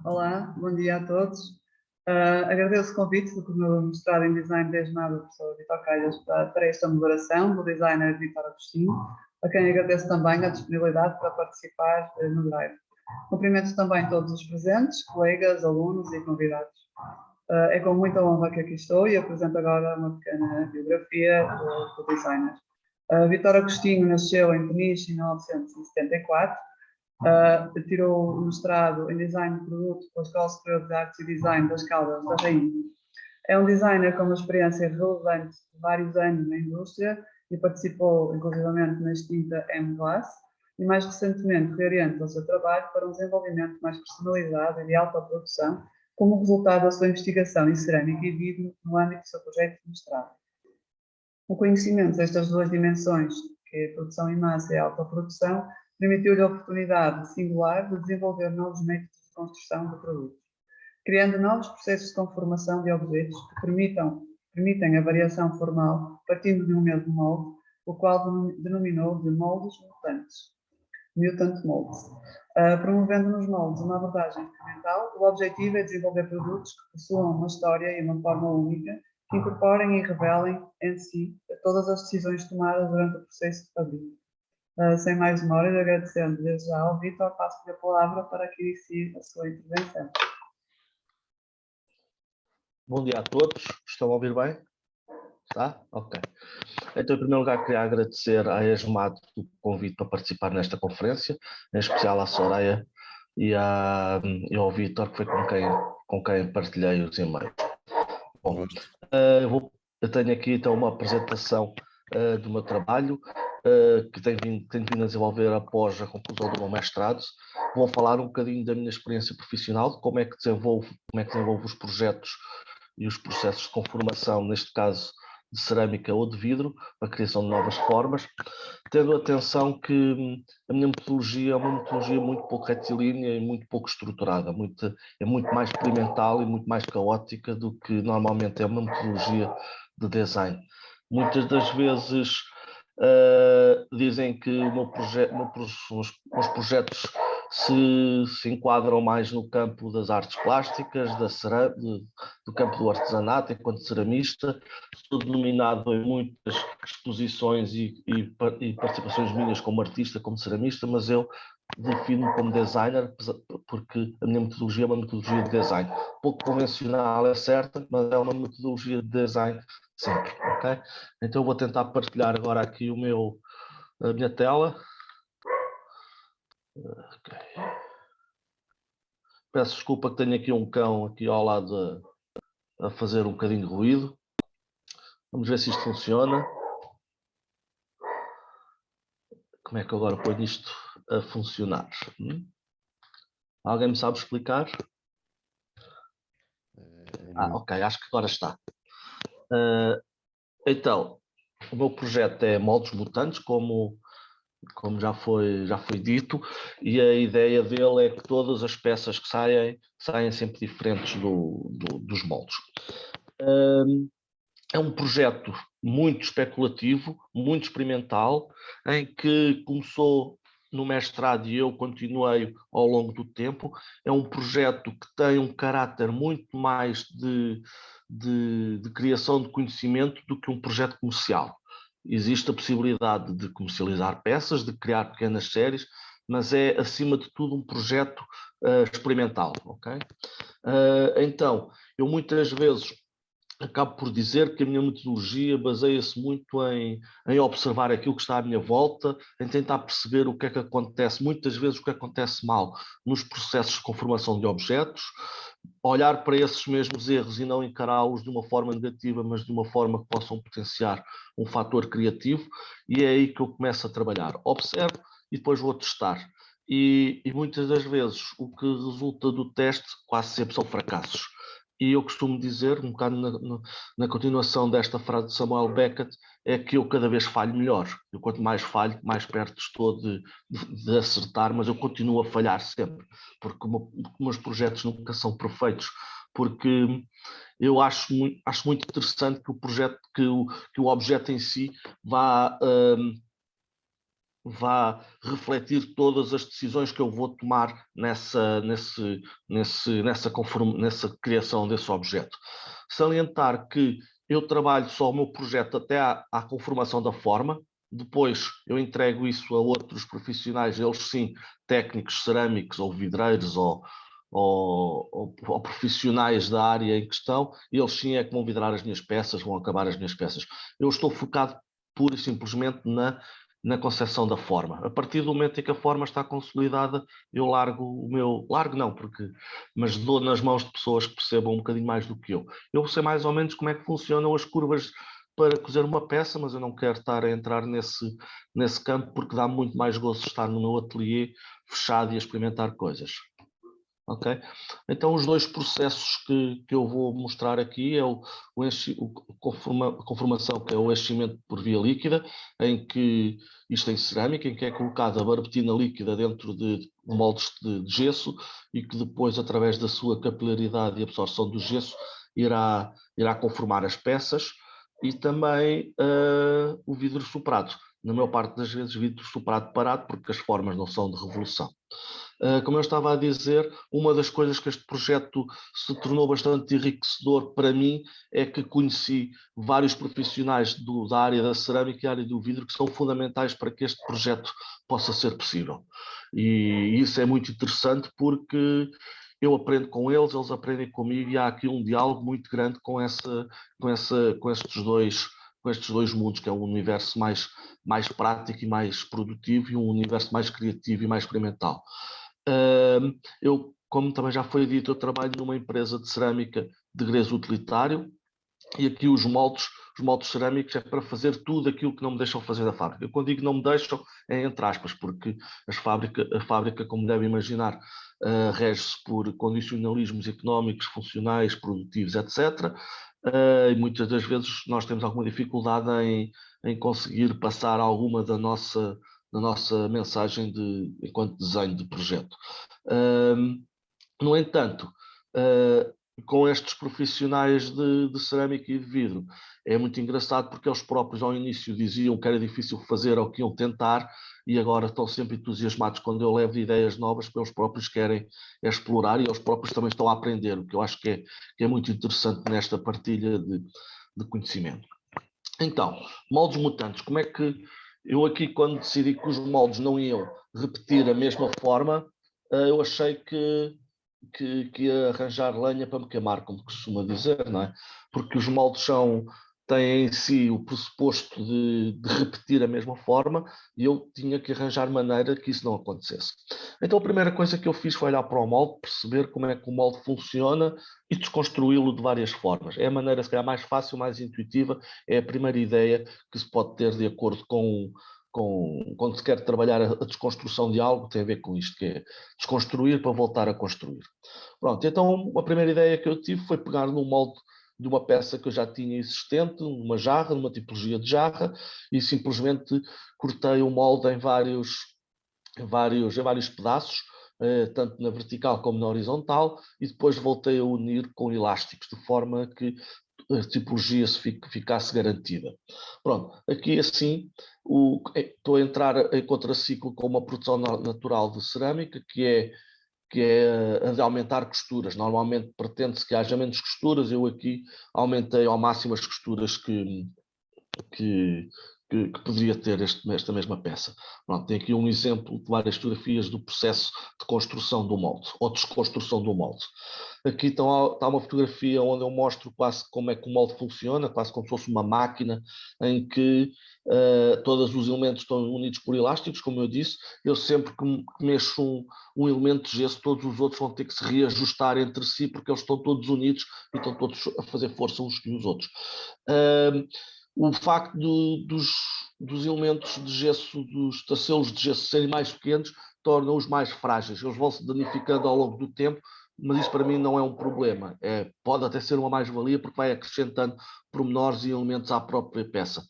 Olá, bom dia a todos. Agradeço o convite do meu mestrado em Design desde nada, professor Vitor Calhas, para esta moderação do designer Vitor Agostinho, a quem agradeço também a disponibilidade para participar no Drive. Cumprimento também todos os presentes, colegas, alunos e convidados. É com muita honra que aqui estou e apresento agora uma pequena biografia do designer. Vitor Agostinho nasceu em Peniche em 1974. Tirou o mestrado em Design de Produto pela Escola Superior de Artes e Design das Caldas da Rainha. É um designer com uma experiência relevante de vários anos na indústria e participou, inclusivamente, na extinta M-Glass e, mais recentemente, reorienta o seu trabalho para um desenvolvimento mais personalizado e de alta produção, como resultado da sua investigação em cerâmica e vidro no âmbito do seu projeto de mestrado. O conhecimento destas duas dimensões, que é a produção em massa e a autoprodução, permitiu-lhe a oportunidade singular de desenvolver novos métodos de construção de produtos, criando novos processos de conformação de objetos que permitem a variação formal partindo de um mesmo molde, o qual denominou de moldes mutantes, mutant molds. Promovendo nos moldes uma abordagem experimental, o objetivo é desenvolver produtos que possuam uma história e uma forma única, que incorporem e revelem em si todas as decisões tomadas durante o processo de fabrico. Sem mais demoras, agradecendo desde já ao Vitor, passo-lhe a palavra para que inicie a sua intervenção. Bom dia a todos, estão a ouvir bem? Está? Ok. Então, em primeiro lugar, queria agradecer à ESMAD o convite para participar nesta conferência, em especial à Soraya e ao Vitor, que foi com quem partilhei os e-mails. Bom, eu tenho aqui então uma apresentação do meu trabalho, que tenho vindo a desenvolver após a conclusão do meu mestrado. Vou falar um bocadinho da minha experiência profissional, de como é que desenvolvo os projetos e os processos de conformação, neste caso de cerâmica ou de vidro, para a criação de novas formas, tendo atenção que a minha metodologia é uma metodologia muito pouco retilínea e muito pouco estruturada, é muito mais experimental e muito mais caótica do que normalmente é uma metodologia de design. Muitas das vezes dizem que os meus projetos se enquadram mais no campo das artes plásticas, do campo do artesanato, enquanto ceramista. Estou denominado em muitas exposições e participações minhas como artista, como ceramista, mas eu defino-me como designer, porque a minha metodologia é uma metodologia de design. Pouco convencional, é certa, mas é uma metodologia de design sempre, ok? Então eu vou tentar partilhar agora aqui a minha tela. Okay. Peço desculpa que tenho aqui um cão aqui ao lado a fazer um bocadinho de ruído. Vamos ver se isto funciona. Como é que eu agora ponho isto a funcionar? Alguém me sabe explicar? Ok, acho que agora está. Então, o meu projeto é Moldes Mutantes, como já foi dito, e a ideia dele é que todas as peças que saem sempre diferentes dos moldes. É um projeto muito especulativo, muito experimental, em que começou no mestrado e eu continuei ao longo do tempo. É um projeto que tem um caráter muito mais de criação de conhecimento do que um projeto comercial. Existe a possibilidade de comercializar peças, de criar pequenas séries, mas é, acima de tudo, um projeto experimental. Okay? Então, eu muitas vezes acabo por dizer que a minha metodologia baseia-se muito em observar aquilo que está à minha volta, em tentar perceber o que é que acontece, muitas vezes o que acontece mal nos processos de conformação de objetos, olhar para esses mesmos erros e não encará-los de uma forma negativa, mas de uma forma que possam potenciar um fator criativo, e é aí que eu começo a trabalhar. Observo e depois vou testar. E muitas das vezes o que resulta do teste quase sempre são fracassos. E eu costumo dizer, um bocado na continuação desta frase de Samuel Beckett, é que eu cada vez falho melhor. Eu quanto mais falho, mais perto estou de acertar, mas eu continuo a falhar sempre, porque meus projetos nunca são perfeitos, porque eu acho muito interessante que o objeto em si vá vá refletir todas as decisões que eu vou tomar nessa criação desse objeto. Salientar que eu trabalho só o meu projeto até à conformação da forma, depois eu entrego isso a outros profissionais, eles sim, técnicos, cerâmicos ou vidreiros ou profissionais da área em questão, eles sim é que vão vidrar as minhas peças, vão acabar as minhas peças. Eu estou focado pura e simplesmente na concepção da forma. A partir do momento em que a forma está consolidada, eu largo não, mas dou nas mãos de pessoas que percebam um bocadinho mais do que eu. Eu sei mais ou menos como é que funcionam as curvas para cozer uma peça, mas eu não quero estar a entrar nesse campo porque dá muito mais gosto estar no meu ateliê fechado e a experimentar coisas. Ok? Então, os dois processos que eu vou mostrar aqui é a conformação, que é o enchimento por via líquida, em que isto em cerâmica, em que é colocada a barbetina líquida dentro de moldes de gesso e que depois, através da sua capilaridade e absorção do gesso, irá conformar as peças, e também o vidro soprado. Na maior parte das vezes, vidro soprado parado, porque as formas não são de revolução. Como eu estava a dizer, uma das coisas que este projeto se tornou bastante enriquecedor para mim é que conheci vários profissionais da área da cerâmica e da área do vidro que são fundamentais para que este projeto possa ser possível. E isso é muito interessante porque eu aprendo com eles, eles aprendem comigo e há aqui um diálogo muito grande com estes dois mundos, que é um universo mais prático e mais produtivo e um universo mais criativo e mais experimental. Eu, como também já foi dito, eu trabalho numa empresa de cerâmica de greso utilitário e aqui os moldes cerâmicos é para fazer tudo aquilo que não me deixam fazer da fábrica. Eu, quando digo não me deixam, é entre aspas, porque a fábrica, como devem imaginar, rege-se por condicionalismos económicos, funcionais, produtivos, etc. E muitas das vezes nós temos alguma dificuldade em conseguir passar alguma da nossa mensagem enquanto desenho de projeto. No entanto, com estes profissionais de cerâmica e de vidro, é muito engraçado porque eles próprios ao início diziam que era difícil fazer ou que iam tentar e agora estão sempre entusiasmados quando eu levo ideias novas que eles próprios querem explorar e eles próprios também estão a aprender, o que eu acho que é muito interessante nesta partilha de conhecimento. Então, moldes mutantes, como é que eu aqui, quando decidi que os moldes não iam repetir a mesma forma, eu achei que ia arranjar lenha para me queimar, como costuma dizer, não é? Porque os moldes têm em si o pressuposto de repetir a mesma forma e eu tinha que arranjar maneira que isso não acontecesse. Então a primeira coisa que eu fiz foi olhar para o molde, perceber como é que o molde funciona e desconstruí-lo de várias formas. É a maneira, se calhar, mais fácil, mais intuitiva, é a primeira ideia que se pode ter de acordo quando se quer trabalhar a desconstrução de algo, tem a ver com isto, que é desconstruir para voltar a construir. Pronto, então a primeira ideia que eu tive foi pegar num molde de uma peça que eu já tinha existente, numa jarra, numa tipologia de jarra, e simplesmente cortei o molde em vários pedaços, tanto na vertical como na horizontal, e depois voltei a unir com elásticos, de forma que a tipologia ficasse garantida. Pronto, aqui assim estou a entrar em contraciclo com uma produção natural de cerâmica, que é a de aumentar costuras. Normalmente pretende-se que haja menos costuras, eu aqui aumentei ao máximo as costuras que poderia ter esta mesma peça. Pronto, tem aqui um exemplo de várias fotografias do processo de construção do molde, ou desconstrução do molde. Aqui está uma fotografia onde eu mostro quase como é que o molde funciona, quase como se fosse uma máquina em que todos os elementos estão unidos por elásticos, como eu disse. Eu sempre que mexo um elemento de gesso, todos os outros vão ter que se reajustar entre si, porque eles estão todos unidos e estão todos a fazer força uns nos outros. O facto dos elementos de gesso, dos tacelos de gesso serem mais pequenos, torna-os mais frágeis. Eles vão se danificando ao longo do tempo, mas isso para mim não é um problema. Pode até ser uma mais-valia porque vai acrescentando pormenores e elementos à própria peça.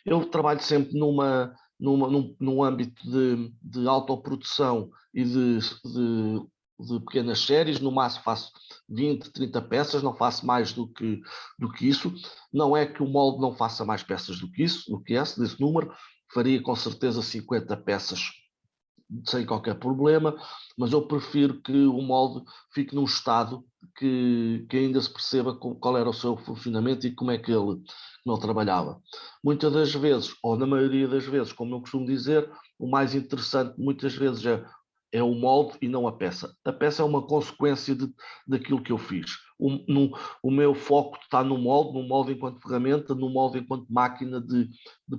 Eu trabalho sempre num âmbito de autoprodução e de pequenas séries, no máximo faço 20, 30 peças, não faço mais do que isso. Não é que o molde não faça mais peças do que isso, desse número, faria com certeza 50 peças sem qualquer problema, mas eu prefiro que o molde fique num estado que ainda se perceba qual era o seu funcionamento e como é que ele trabalhava. Muitas das vezes, ou na maioria das vezes, como eu costumo dizer, o mais interessante muitas vezes é o molde e não a peça. A peça é uma consequência daquilo que eu fiz. O meu foco está no molde enquanto ferramenta, no molde enquanto máquina de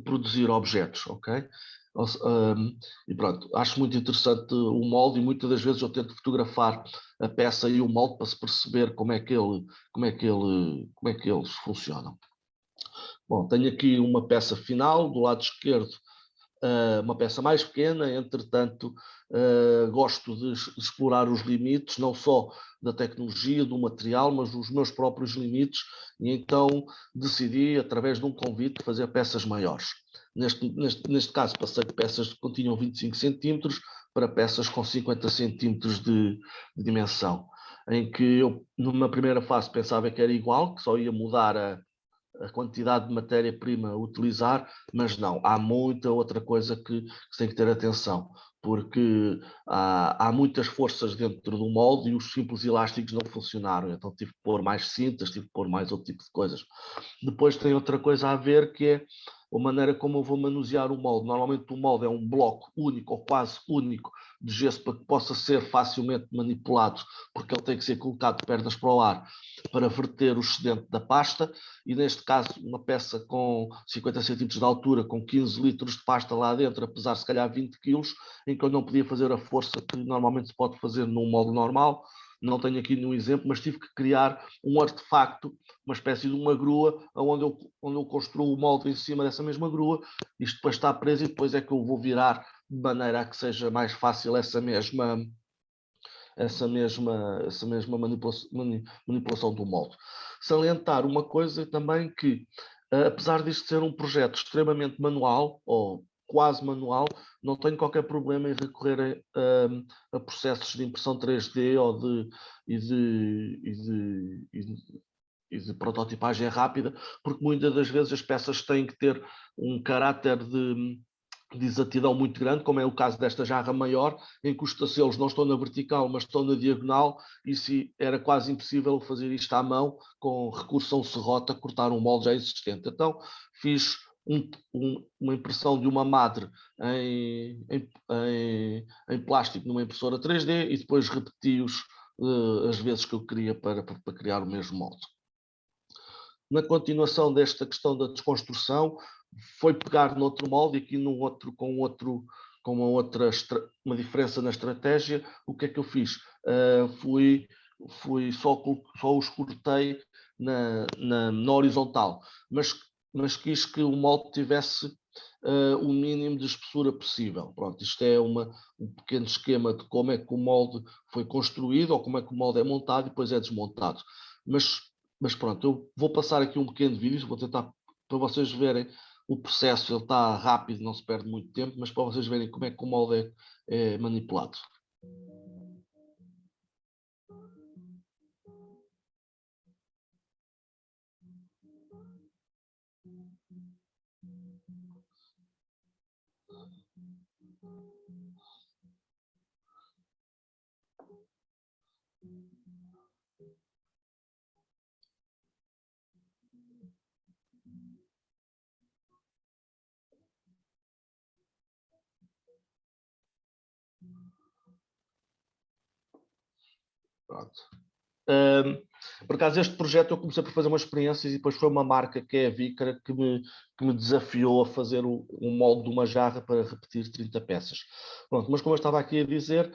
produzir objetos, ok? E pronto, acho muito interessante o molde e muitas das vezes eu tento fotografar a peça e o molde para se perceber como é que eles funcionam. Bom, tenho aqui uma peça final do lado esquerdo, uma peça mais pequena, entretanto gosto de explorar os limites, não só da tecnologia, do material, mas os meus próprios limites, e então decidi, através de um convite, fazer peças maiores. Neste caso, passei de peças que continham 25 centímetros para peças com 50 centímetros de dimensão, em que eu, numa primeira fase, pensava que era igual, que só ia mudar a quantidade de matéria-prima a utilizar, mas não, há muita outra coisa que se tem que ter atenção, porque há muitas forças dentro do molde e os simples elásticos não funcionaram, então tive que pôr mais cintas, tive que pôr mais outro tipo de coisas. Depois tem outra coisa a ver, que é a maneira como eu vou manusear o molde. Normalmente o molde é um bloco único ou quase único de gesso para que possa ser facilmente manipulado, porque ele tem que ser colocado de pernas para o ar para verter o excedente da pasta, e neste caso uma peça com 50 centímetros de altura, com 15 litros de pasta lá dentro, a pesar se calhar 20 quilos, em que eu não podia fazer a força que normalmente se pode fazer num molde normal. Não tenho aqui nenhum exemplo, mas tive que criar um artefacto, uma espécie de uma grua, onde eu construo o molde em cima dessa mesma grua. Isto depois está preso e depois é que eu vou virar de maneira a que seja mais fácil essa mesma manipulação do molde. Salientar uma coisa também que, apesar disto ser um projeto extremamente manual, ou quase manual, não tenho qualquer problema em recorrer a processos de impressão 3D e de prototipagem rápida, porque muitas das vezes as peças têm que ter um caráter de exatidão muito grande, como é o caso desta jarra maior, em que os tacelos não estão na vertical, mas estão na diagonal, e se era quase impossível fazer isto à mão, com recurso a um serrote, cortar um molde já existente. Então fiz uma impressão de uma madre em plástico numa impressora 3D e depois repeti-os as vezes que eu queria para criar o mesmo molde. Na continuação desta questão da desconstrução, foi pegar noutro molde, aqui uma diferença na estratégia. O que é que eu fiz? Só os cortei na horizontal, mas quis que o molde tivesse o mínimo de espessura possível. Pronto, isto é um pequeno esquema de como é que o molde foi construído, ou como é que o molde é montado e depois é desmontado. Mas pronto, eu vou passar aqui um pequeno vídeo, vou tentar para vocês verem o processo. Ele está rápido, não se perde muito tempo, mas para vocês verem como é que o molde é manipulado. Pronto. Por acaso, este projeto eu comecei por fazer umas experiências e depois foi uma marca que é a Victra que me desafiou a fazer um molde de uma jarra para repetir 30 peças. Pronto, mas como eu estava aqui a dizer,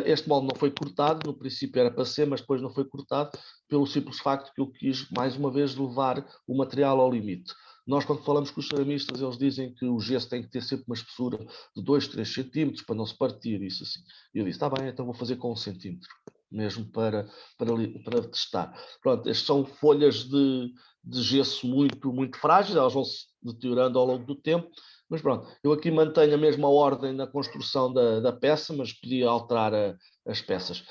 este molde não foi cortado, no princípio era para ser, mas depois não foi cortado, pelo simples facto que eu quis, mais uma vez, levar o material ao limite. Nós, quando falamos com os ceramistas, eles dizem que o gesso tem que ter sempre uma espessura de 2, 3 centímetros para não se partir, isso assim. E eu disse, está bem, então vou fazer com 1 centímetro, mesmo para testar. Pronto, estas são folhas de gesso muito, muito frágeis, elas vão se deteriorando ao longo do tempo, mas pronto, eu aqui mantenho a mesma ordem na construção da peça, mas podia alterar as peças.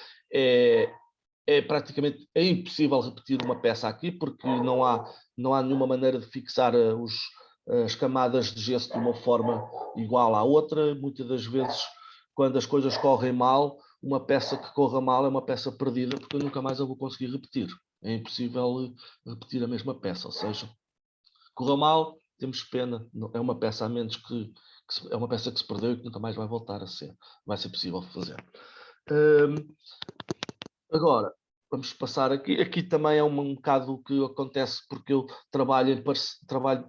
Praticamente impossível repetir uma peça aqui, porque não há nenhuma maneira de fixar as camadas de gesso de uma forma igual à outra. Muitas das vezes, quando as coisas correm mal, uma peça que corra mal é uma peça perdida, porque eu nunca mais a vou conseguir repetir. É impossível repetir a mesma peça, ou seja, corra mal, temos pena, é uma peça a menos é uma peça que se perdeu e que nunca mais vai voltar a ser. Vai ser possível fazer. Agora, vamos passar aqui. Aqui também é um bocado o que acontece porque eu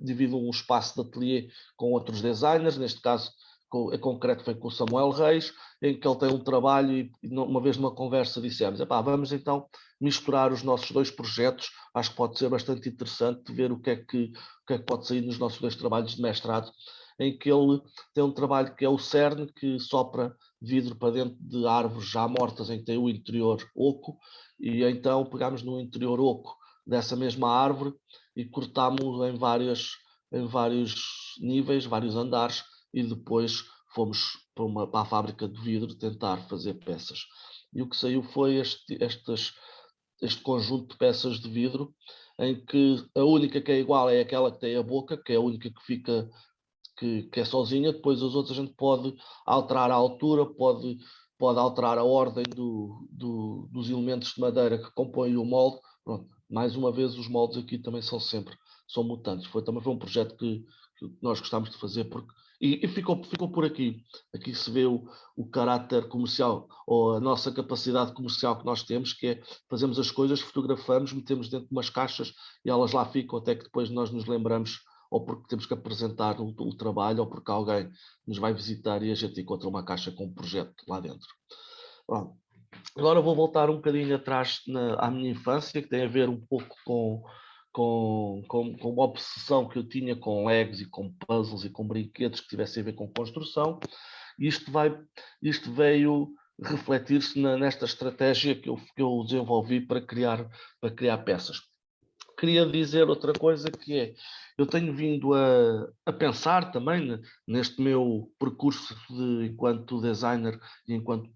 divido um espaço de ateliê com outros designers, neste caso, em concreto foi com o Samuel Reis, em que ele tem um trabalho e uma vez numa conversa dissemos, vamos então misturar os nossos dois projetos, acho que pode ser bastante interessante ver o que é que pode sair nos nossos dois trabalhos de mestrado, em que ele tem um trabalho que é o CERN, que sopra vidro para dentro de árvores já mortas em que tem o interior oco, e então pegámos no interior oco dessa mesma árvore e cortámos em vários níveis, vários andares, e depois fomos para a fábrica de vidro tentar fazer peças. E o que saiu foi este conjunto de peças de vidro, em que a única que é igual é aquela que tem a boca, que é a única que fica que é sozinha, depois as outras a gente pode alterar a altura, pode alterar a ordem dos elementos de madeira que compõem o molde. Pronto. Mais uma vez, os moldes aqui também são mutantes. Também foi um projeto que nós gostámos de fazer e ficou por aqui. Aqui se vê o caráter comercial ou a nossa capacidade comercial que nós temos, que é fazemos as coisas, fotografamos, metemos dentro de umas caixas e elas lá ficam até que depois nós nos lembramos, ou porque temos que apresentar o trabalho, ou porque alguém nos vai visitar e a gente encontra uma caixa com um projeto lá dentro. Bom, agora vou voltar um bocadinho atrás à minha infância, que tem a ver um pouco com uma obsessão que eu tinha com Legos e com puzzles e com brinquedos que tivessem a ver com construção. Isto veio refletir-se nesta estratégia que eu desenvolvi para criar peças. Queria dizer outra coisa, que é, eu tenho vindo a pensar também neste meu percurso enquanto designer e enquanto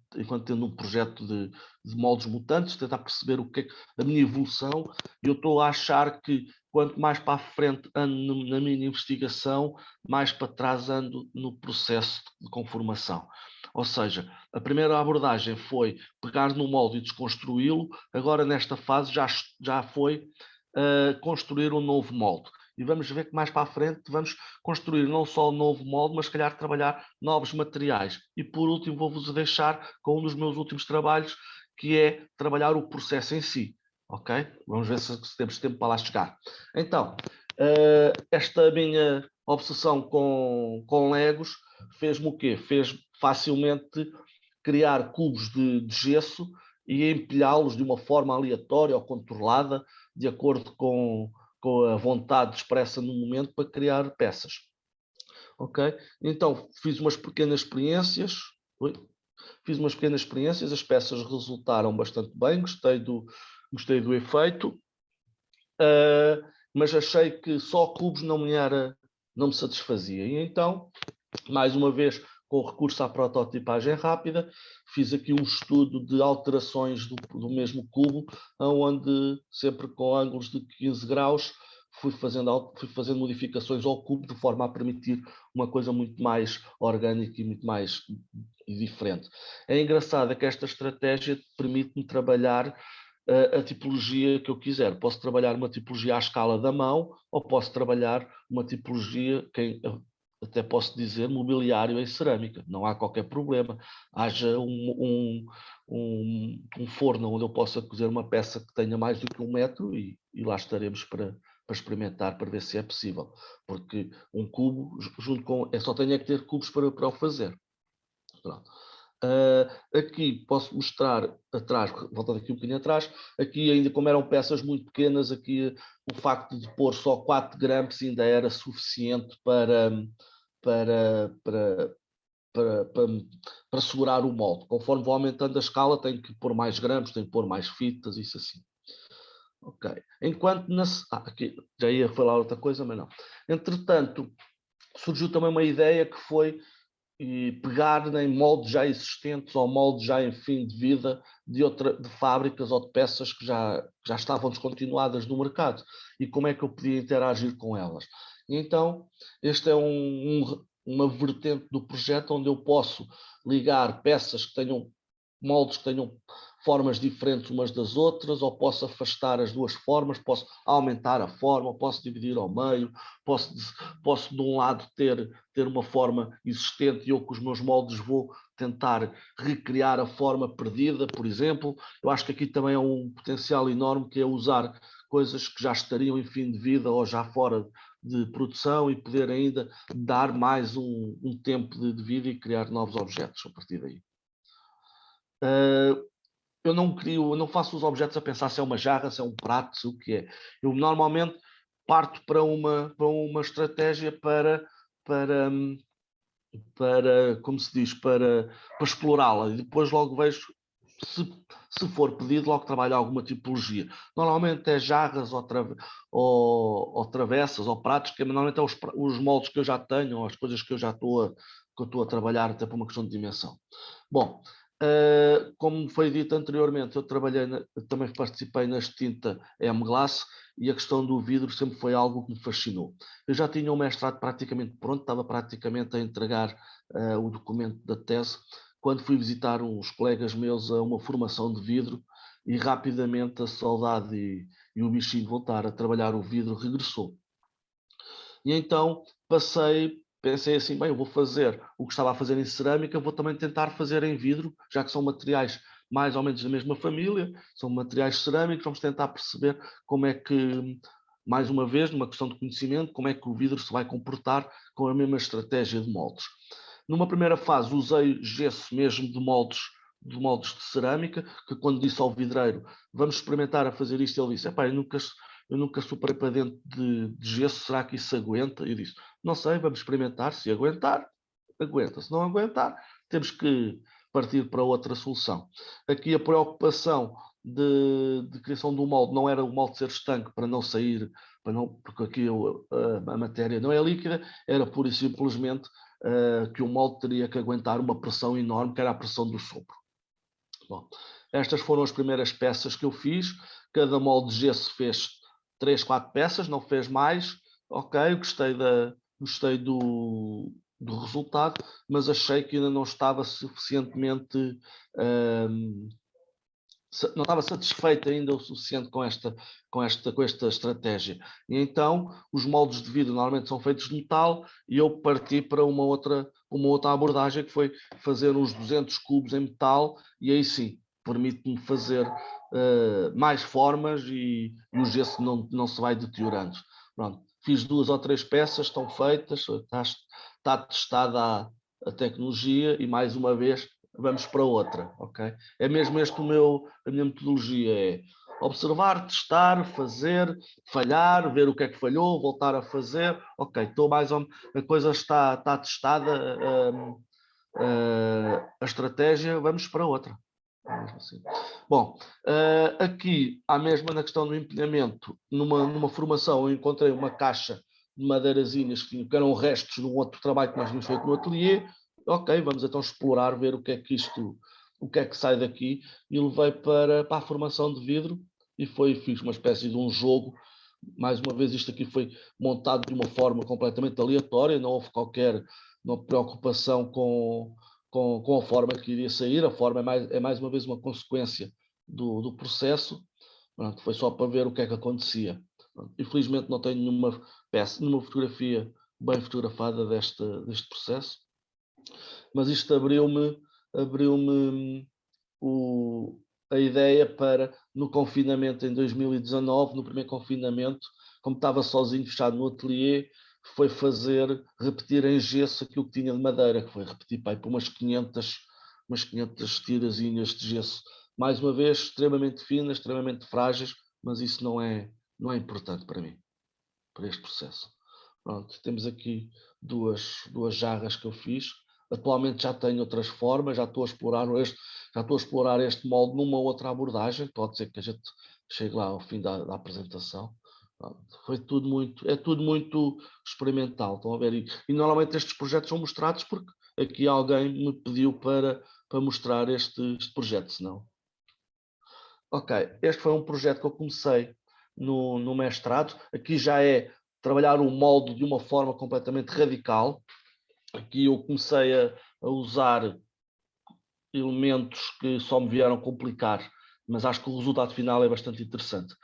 tendo um projeto de moldes mutantes, tentar perceber o que é a minha evolução, e eu estou a achar que quanto mais para a frente ando na minha investigação, mais para trás ando no processo de conformação. Ou seja, a primeira abordagem foi pegar no molde e desconstruí-lo, agora nesta fase já foi construir um novo molde. E vamos ver que mais para a frente vamos construir não só um novo molde, mas se calhar trabalhar novos materiais. E por último vou-vos deixar com um dos meus últimos trabalhos, que é trabalhar o processo em si. Ok? Vamos ver se temos tempo para lá chegar. Então, esta minha obsessão com Legos fez-me o quê? Fez facilmente criar cubos de gesso e empilhá-los de uma forma aleatória ou controlada, de acordo com a vontade expressa no momento, para criar peças. Ok? Então, fiz umas pequenas experiências. As peças resultaram bastante bem, gostei do efeito, mas achei que só cubos não me satisfazia. E então, mais uma vez, com recurso à prototipagem rápida, fiz aqui um estudo de alterações do mesmo cubo, onde sempre com ângulos de 15 graus fui fazendo modificações ao cubo de forma a permitir uma coisa muito mais orgânica e muito mais diferente. É engraçado que esta estratégia permite-me trabalhar a tipologia que eu quiser. Posso trabalhar uma tipologia à escala da mão, ou posso trabalhar uma tipologia até posso dizer mobiliário em cerâmica, não há qualquer problema. Haja um forno onde eu possa cozer uma peça que tenha mais do que 1 metro e lá estaremos para experimentar, para ver se é possível. Porque um cubo, só tenho é que ter cubos para o fazer. Pronto. Aqui posso mostrar atrás, voltando aqui um bocadinho atrás, aqui ainda como eram peças muito pequenas, aqui o facto de pôr só 4 grampos ainda era suficiente para segurar o molde. Conforme vou aumentando a escala, tenho que pôr mais grampos, tenho que pôr mais fitas, isso assim. Ok. Enquanto aqui já ia falar outra coisa, mas não. Entretanto, surgiu também uma ideia que foi pegar em moldes já existentes ou moldes já em fim de vida de fábricas ou de peças que já estavam descontinuadas no mercado, e como é que eu podia interagir com elas. E então, este é uma vertente do projeto onde eu posso ligar peças que tenham moldes que tenham formas diferentes umas das outras, ou posso afastar as duas formas, posso aumentar a forma, posso dividir ao meio, posso de um lado ter uma forma existente e eu com os meus moldes vou tentar recriar a forma perdida, por exemplo. Eu acho que aqui também é um potencial enorme, que é usar coisas que já estariam em fim de vida ou já fora de produção e poder ainda dar mais um tempo de vida e criar novos objetos a partir daí. Eu não faço os objetos a pensar se é uma jarra, se é um prato, se o que é. Eu normalmente parto para uma estratégia para, como se diz, para explorá-la e depois logo vejo se for pedido, logo trabalho alguma tipologia. Normalmente é jarras ou travessas ou pratos, que normalmente é os moldes que eu já tenho, ou as coisas que eu já estou a trabalhar, até por uma questão de dimensão. Bom, como foi dito anteriormente, eu também participei na extinta M-Glass e a questão do vidro sempre foi algo que me fascinou. Eu já tinha o mestrado praticamente pronto, estava praticamente a entregar o documento da tese, quando fui visitar uns colegas meus a uma formação de vidro e rapidamente a saudade e o bichinho de voltar a trabalhar o vidro regressou. E então pensei assim, bem, eu vou fazer o que estava a fazer em cerâmica, vou também tentar fazer em vidro, já que são materiais mais ou menos da mesma família, são materiais cerâmicos, vamos tentar perceber como é que, mais uma vez, numa questão de conhecimento, como é que o vidro se vai comportar com a mesma estratégia de moldes. Numa primeira fase usei gesso mesmo de moldes de cerâmica, que quando disse ao vidreiro, vamos experimentar a fazer isto, ele disse, eu nunca superei para dentro de gesso, será que isso aguenta? Eu disse, não sei, vamos experimentar, se aguentar, aguenta, se não aguentar, temos que partir para outra solução. Aqui a preocupação de criação do molde não era o molde ser estanque para não sair, porque aqui a matéria não é líquida, era pura e simplesmente que o molde teria que aguentar uma pressão enorme, que era a pressão do sopro. Bom, estas foram as primeiras peças que eu fiz. Cada molde de gesso fez 3, 4 peças, não fez mais. Ok, gostei do resultado, mas achei que ainda não estava suficientemente não estava satisfeito ainda o suficiente com esta estratégia. E então, os moldes de vidro normalmente são feitos de metal e eu parti para uma outra abordagem, que foi fazer uns 200 cubos em metal, e aí sim, permite-me fazer mais formas e o gesso não se vai deteriorando. Pronto, fiz 2 ou 3 peças, estão feitas, está testada a tecnologia e mais uma vez vamos para outra, ok? É mesmo a minha metodologia é observar, testar, fazer, falhar, ver o que é que falhou, voltar a fazer, ok, a coisa está testada, a estratégia, vamos para outra. Assim. Bom, aqui, há mesmo na questão do empilhamento, numa formação, eu encontrei uma caixa de madeirazinhas que eram restos de um outro trabalho que nós tínhamos feito no ateliê. Ok, vamos então explorar, ver o que é que sai daqui, e levei para a formação de vidro e fiz uma espécie de um jogo. Mais uma vez, isto aqui foi montado de uma forma completamente aleatória, não houve qualquer preocupação com a forma que iria sair. A forma é mais uma vez uma consequência do processo. Pronto, foi só para ver o que é que acontecia. Pronto, infelizmente não tenho nenhuma peça, nenhuma fotografia bem fotografada deste processo, mas isto abriu-me a ideia para, no confinamento em 2019, no primeiro confinamento, como estava sozinho, fechado no ateliê, foi repetir em gesso aquilo que tinha de madeira, que foi repetir por umas 500 tirazinhas de gesso. Mais uma vez, extremamente finas, extremamente frágeis, mas isso não é importante para mim, para este processo. Pronto, temos aqui duas jarras que eu fiz. Atualmente já tenho outras formas, já estou a explorar este molde numa outra abordagem. Pode ser que a gente chegue lá ao fim da apresentação. É tudo muito experimental. Estão a ver? E normalmente estes projetos são mostrados porque aqui alguém me pediu para mostrar este projeto, senão. Ok, este foi um projeto que eu comecei no mestrado. Aqui já é trabalhar o molde de uma forma completamente radical. Aqui eu comecei a usar elementos que só me vieram complicar, mas acho que o resultado final é bastante interessante.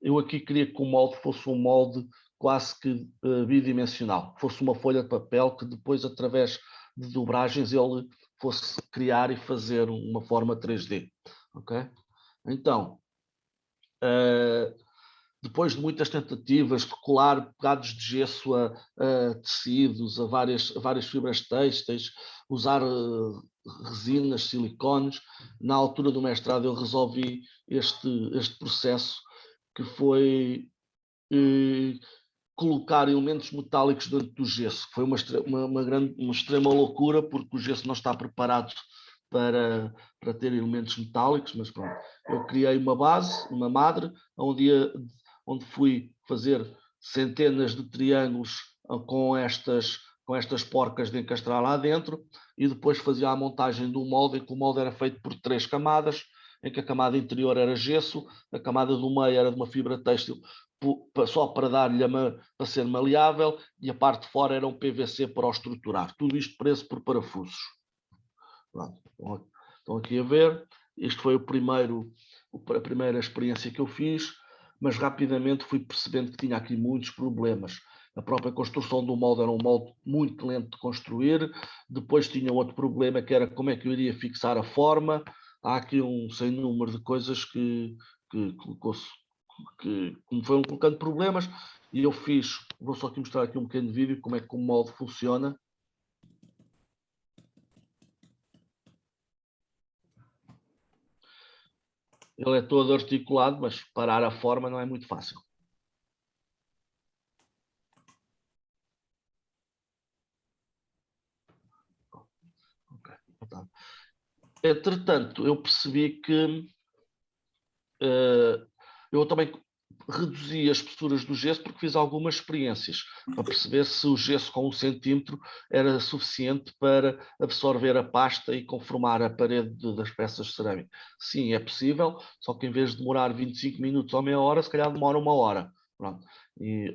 Eu aqui queria que o molde fosse um molde quase que bidimensional, fosse uma folha de papel que depois, através de dobragens, ele fosse criar e fazer uma forma 3D. Ok? Então, depois de muitas tentativas de colar pegados de gesso a tecidos, a várias fibras têxteis, usar resinas, silicones, na altura do mestrado eu resolvi este processo, que foi colocar elementos metálicos dentro do gesso. Foi uma extrema loucura, porque o gesso não está preparado para ter elementos metálicos, mas pronto. Eu criei uma base, uma madre, onde fui fazer centenas de triângulos com estas porcas de encastrar lá dentro, e depois fazia a montagem do molde, em que o molde era feito por 3 camadas, em que a camada interior era gesso, a camada do meio era de uma fibra têxtil, só para dar-lhe para ser maleável, e a parte de fora era um PVC para o estruturar. Tudo isto preso por parafusos. Pronto, estão aqui a ver. Isto foi a primeira experiência que eu fiz, mas rapidamente fui percebendo que tinha aqui muitos problemas. A própria construção do molde era um molde muito lento de construir. Depois tinha outro problema, que era como é que eu iria fixar a forma. Há aqui um sem número de coisas que me foram colocando problemas, e eu vou só aqui mostrar aqui um pequeno vídeo como é que o molde funciona. Ele é todo articulado, mas parar a forma não é muito fácil. Okay. Entretanto, eu percebi que eu também reduzi as espessuras do gesso, porque fiz algumas experiências para perceber se o gesso com 1 centímetro era suficiente para absorver a pasta e conformar a parede das peças de cerâmica. Sim, é possível, só que em vez de demorar 25 minutos ou meia hora, se calhar demora 1 hora, pronto,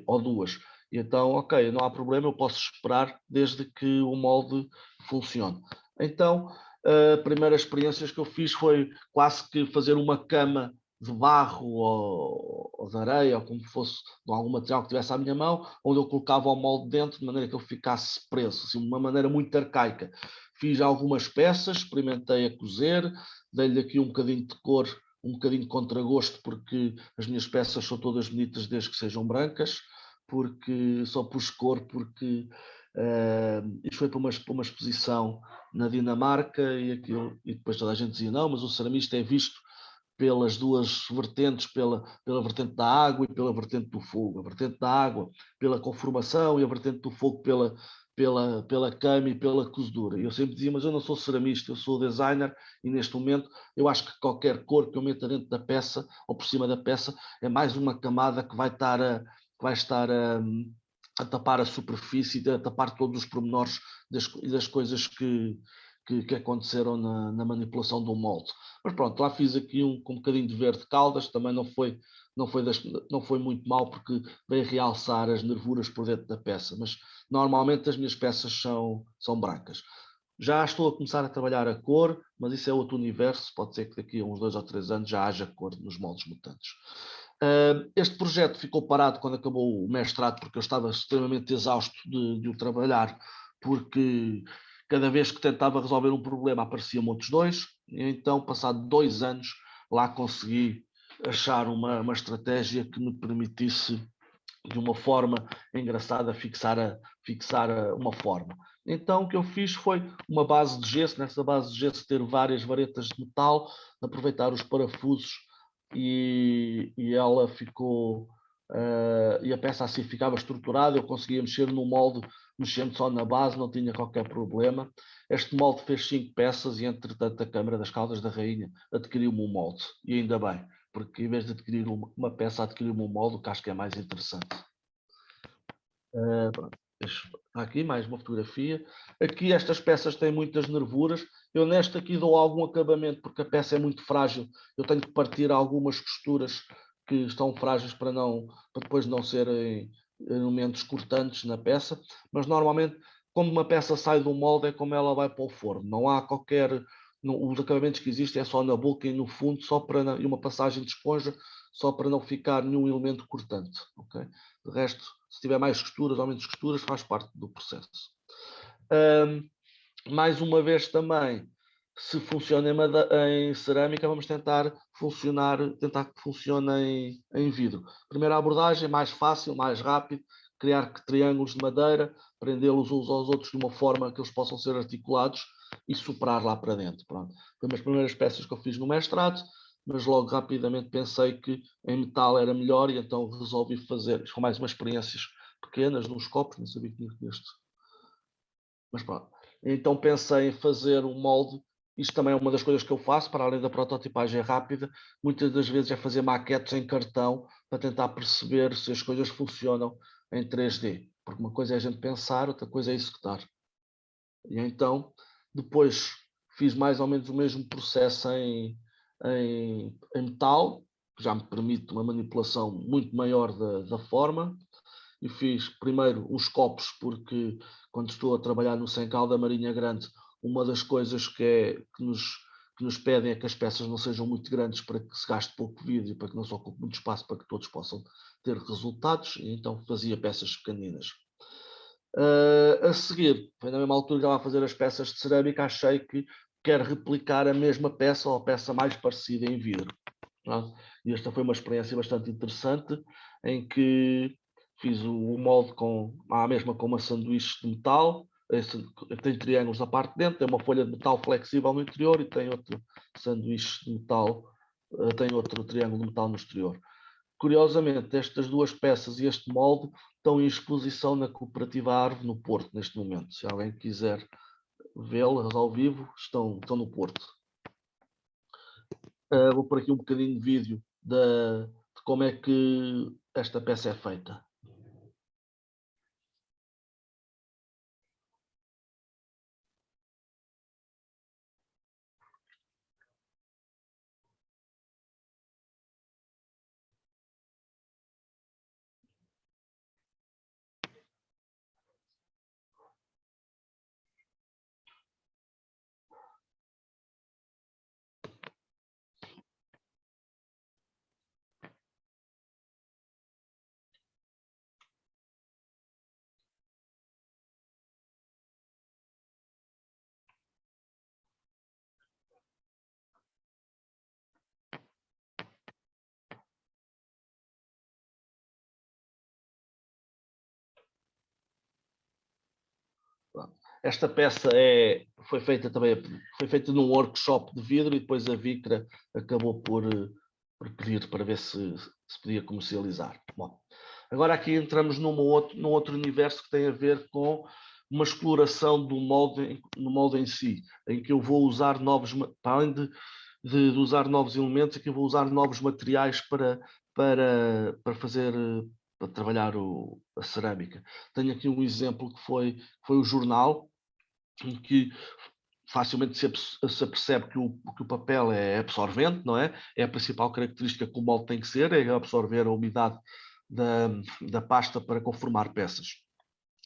ou 2. E então, ok, não há problema, eu posso esperar desde que o molde funcione. Então, a primeira experiência que eu fiz foi quase que fazer uma cama de barro ou de areia, ou como fosse, de algum material que tivesse à minha mão, onde eu colocava o molde dentro, de maneira que ele ficasse preso, assim, de uma maneira muito arcaica. Fiz algumas peças, experimentei a cozer, dei-lhe aqui um bocadinho de cor, um bocadinho de contragosto, porque as minhas peças são todas bonitas desde que sejam brancas, porque só pus cor, porque isto foi para uma exposição na Dinamarca, e depois toda a gente dizia, não, mas o ceramista é visto pelas duas vertentes, pela vertente da água e pela vertente do fogo. A vertente da água pela conformação e a vertente do fogo pela cama e pela cozedura. Eu sempre dizia, mas eu não sou ceramista, eu sou designer, e neste momento eu acho que qualquer cor que eu meta dentro da peça ou por cima da peça é mais uma camada que vai estar a tapar a superfície, a tapar todos os pormenores das coisas que aconteceram na manipulação do molde. Mas pronto, lá fiz aqui com um bocadinho de verde caldas, também não foi muito mal, porque veio realçar as nervuras por dentro da peça, mas normalmente as minhas peças são brancas. Já estou a começar a trabalhar a cor, mas isso é outro universo, pode ser que daqui a uns 2 ou 3 anos já haja cor nos moldes mutantes. Este projeto ficou parado quando acabou o mestrado, porque eu estava extremamente exausto de o trabalhar, porque cada vez que tentava resolver um problema apareciam outros 2, e então, passado 2 anos, lá consegui achar uma estratégia que me permitisse, de uma forma engraçada, fixar uma forma. Então o que eu fiz foi uma base de gesso, nessa base de gesso ter várias varetas de metal, aproveitar os parafusos, e ela ficou, e a peça assim ficava estruturada, eu conseguia mexer no molde, mexendo só na base, não tinha qualquer problema. Este molde fez 5 peças e, entretanto, a Câmara das Caldas da Rainha adquiriu-me um molde, e ainda bem, porque em vez de adquirir uma peça, adquiriu-me um molde, que acho que é mais interessante. Aqui mais uma fotografia. Aqui estas peças têm muitas nervuras. Eu nesta aqui dou algum acabamento, porque a peça é muito frágil. Eu tenho que partir algumas costuras que estão frágeis para depois não serem elementos cortantes na peça, mas normalmente quando uma peça sai do molde é como ela vai para o forno, não há qualquer, os acabamentos que existem é só na boca e no fundo, só para, e uma passagem de esponja, só para não ficar nenhum elemento cortante, ok? De resto, se tiver mais costuras ou menos costuras, faz parte do processo. Mais uma vez também, se funciona em cerâmica, vamos tentar que funcione em vidro. Primeira abordagem, mais fácil, mais rápido, criar triângulos de madeira, prendê-los uns aos outros de uma forma que eles possam ser articulados e soprar lá para dentro. Pronto. Foi uma das primeiras peças que eu fiz no mestrado, mas logo rapidamente pensei que em metal era melhor e então resolvi fazer. Isto foi mais umas experiências pequenas, nos copos, não sabia que tinha este. Mas pronto. Então pensei em fazer um molde. Isto também é uma das coisas que eu faço, para além da prototipagem rápida. Muitas das vezes é fazer maquetes em cartão para tentar perceber se as coisas funcionam em 3D. Porque uma coisa é a gente pensar, outra coisa é executar. E então, depois fiz mais ou menos o mesmo processo em metal, que já me permite uma manipulação muito maior da forma. E fiz primeiro os copos, porque quando estou a trabalhar no Sencal da Marinha Grande, uma das coisas que nos pedem é que as peças não sejam muito grandes para que se gaste pouco vidro e para que não se ocupe muito espaço para que todos possam ter resultados, e então fazia peças pequeninas. A seguir, foi na mesma altura que estava a fazer as peças de cerâmica, achei que quero replicar a mesma peça ou a peça mais parecida em vidro. E esta foi uma experiência bastante interessante, em que fiz o molde à mesma com uma sanduíche de metal, tem triângulos na parte de dentro, tem uma folha de metal flexível no interior e tem outro sanduíche de metal, tem outro triângulo de metal no exterior. Curiosamente, estas duas peças e este molde estão em exposição na Cooperativa Árvore, no Porto, neste momento. Se alguém quiser vê-las ao vivo, estão no Porto. Vou pôr aqui um bocadinho de vídeo de como é que esta peça é feita. Esta peça foi feita num workshop de vidro e depois a Victra acabou por pedir para ver se podia comercializar. Bom, agora aqui entramos num outro universo que tem a ver com uma exploração no molde em si, em que eu vou usar para além de usar novos elementos, aqui eu vou usar novos materiais para fazer, para trabalhar a cerâmica. Tenho aqui um exemplo que foi o jornal, em que facilmente se apercebe que o papel é absorvente, não é? É a principal característica que o molde tem que ser, é absorver a umidade da pasta para conformar peças.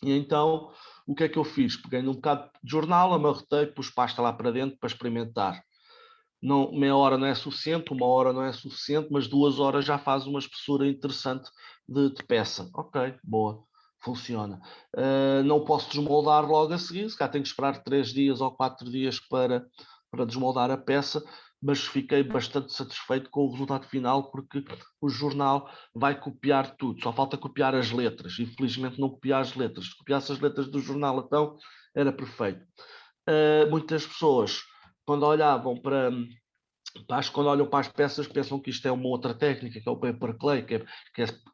E então, o que é que eu fiz? Peguei num bocado de jornal, amarrotei, pus pasta lá para dentro para experimentar. Não, meia hora não é suficiente, uma hora não é suficiente, mas 2 horas já faz uma espessura interessante de peça. Ok, boa, funciona. Não posso desmoldar logo a seguir, se cá tenho que esperar 3 dias ou 4 dias para desmoldar a peça, mas fiquei bastante satisfeito com o resultado final, porque o jornal vai copiar tudo, só falta copiar as letras, e felizmente não copiar as letras. Se copiasse as letras do jornal, então era perfeito. Muitas pessoas, quando olhavam quando olham para as peças, pensam que isto é uma outra técnica, que é o paper clay, que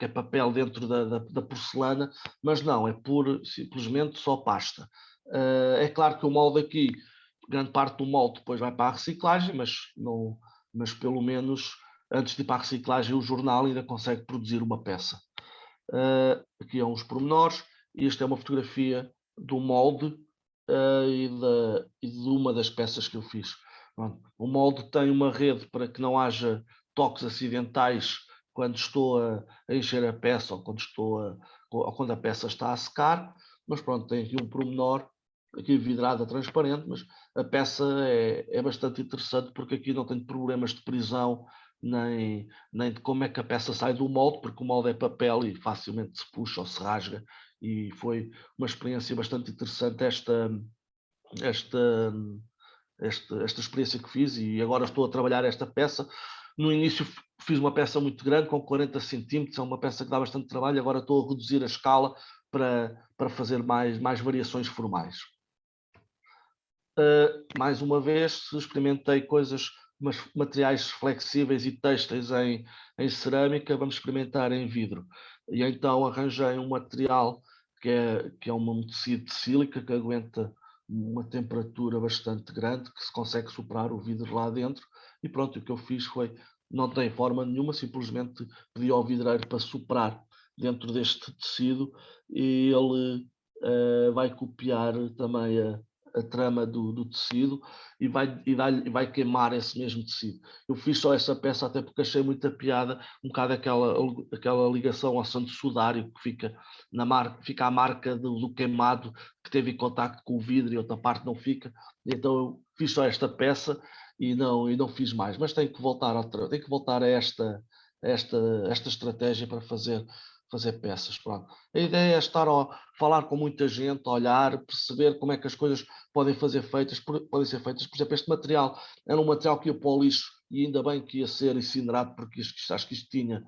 é papel dentro da porcelana, mas não, é simplesmente só pasta. É claro que o molde aqui, grande parte do molde depois vai para a reciclagem, mas pelo menos antes de ir para a reciclagem, o jornal ainda consegue produzir uma peça. Aqui há uns pormenores. Esta é uma fotografia do molde e de uma das peças que eu fiz. O molde tem uma rede para que não haja toques acidentais quando estou a encher a peça ou quando a peça está a secar, mas pronto, tem aqui um pormenor, aqui vidrada transparente, mas a peça é bastante interessante porque aqui não tem problemas de prisão, nem de como é que a peça sai do molde, porque o molde é papel e facilmente se puxa ou se rasga, e foi uma experiência bastante interessante esta, esta experiência que fiz, e agora estou a trabalhar esta peça. No início fiz uma peça muito grande, com 40 centímetros, é uma peça que dá bastante trabalho, agora estou a reduzir a escala para fazer mais variações formais. Mais uma vez, experimentei materiais flexíveis e têxteis em cerâmica, vamos experimentar em vidro. E então arranjei um material que é um tecido de sílica que aguenta uma temperatura bastante grande, que se consegue superar o vidro lá dentro. E pronto, o que eu fiz foi, não tem forma nenhuma, simplesmente pedi ao vidreiro para soprar dentro deste tecido, e ele vai copiar também a trama do tecido e vai queimar esse mesmo tecido. Eu fiz só essa peça até porque achei muita piada, um bocado aquela ligação ao santo sudário que fica fica a marca do queimado que teve em contacto com o vidro e outra parte não fica. Então eu fiz só esta peça e não fiz mais, mas tenho que voltar a esta estratégia para fazer peças. Pronto. A ideia é falar com muita gente, olhar, perceber como é que as coisas podem ser feitas. Por exemplo, este material era um material que ia para o lixo e ainda bem que ia ser incinerado, porque acho que isto tinha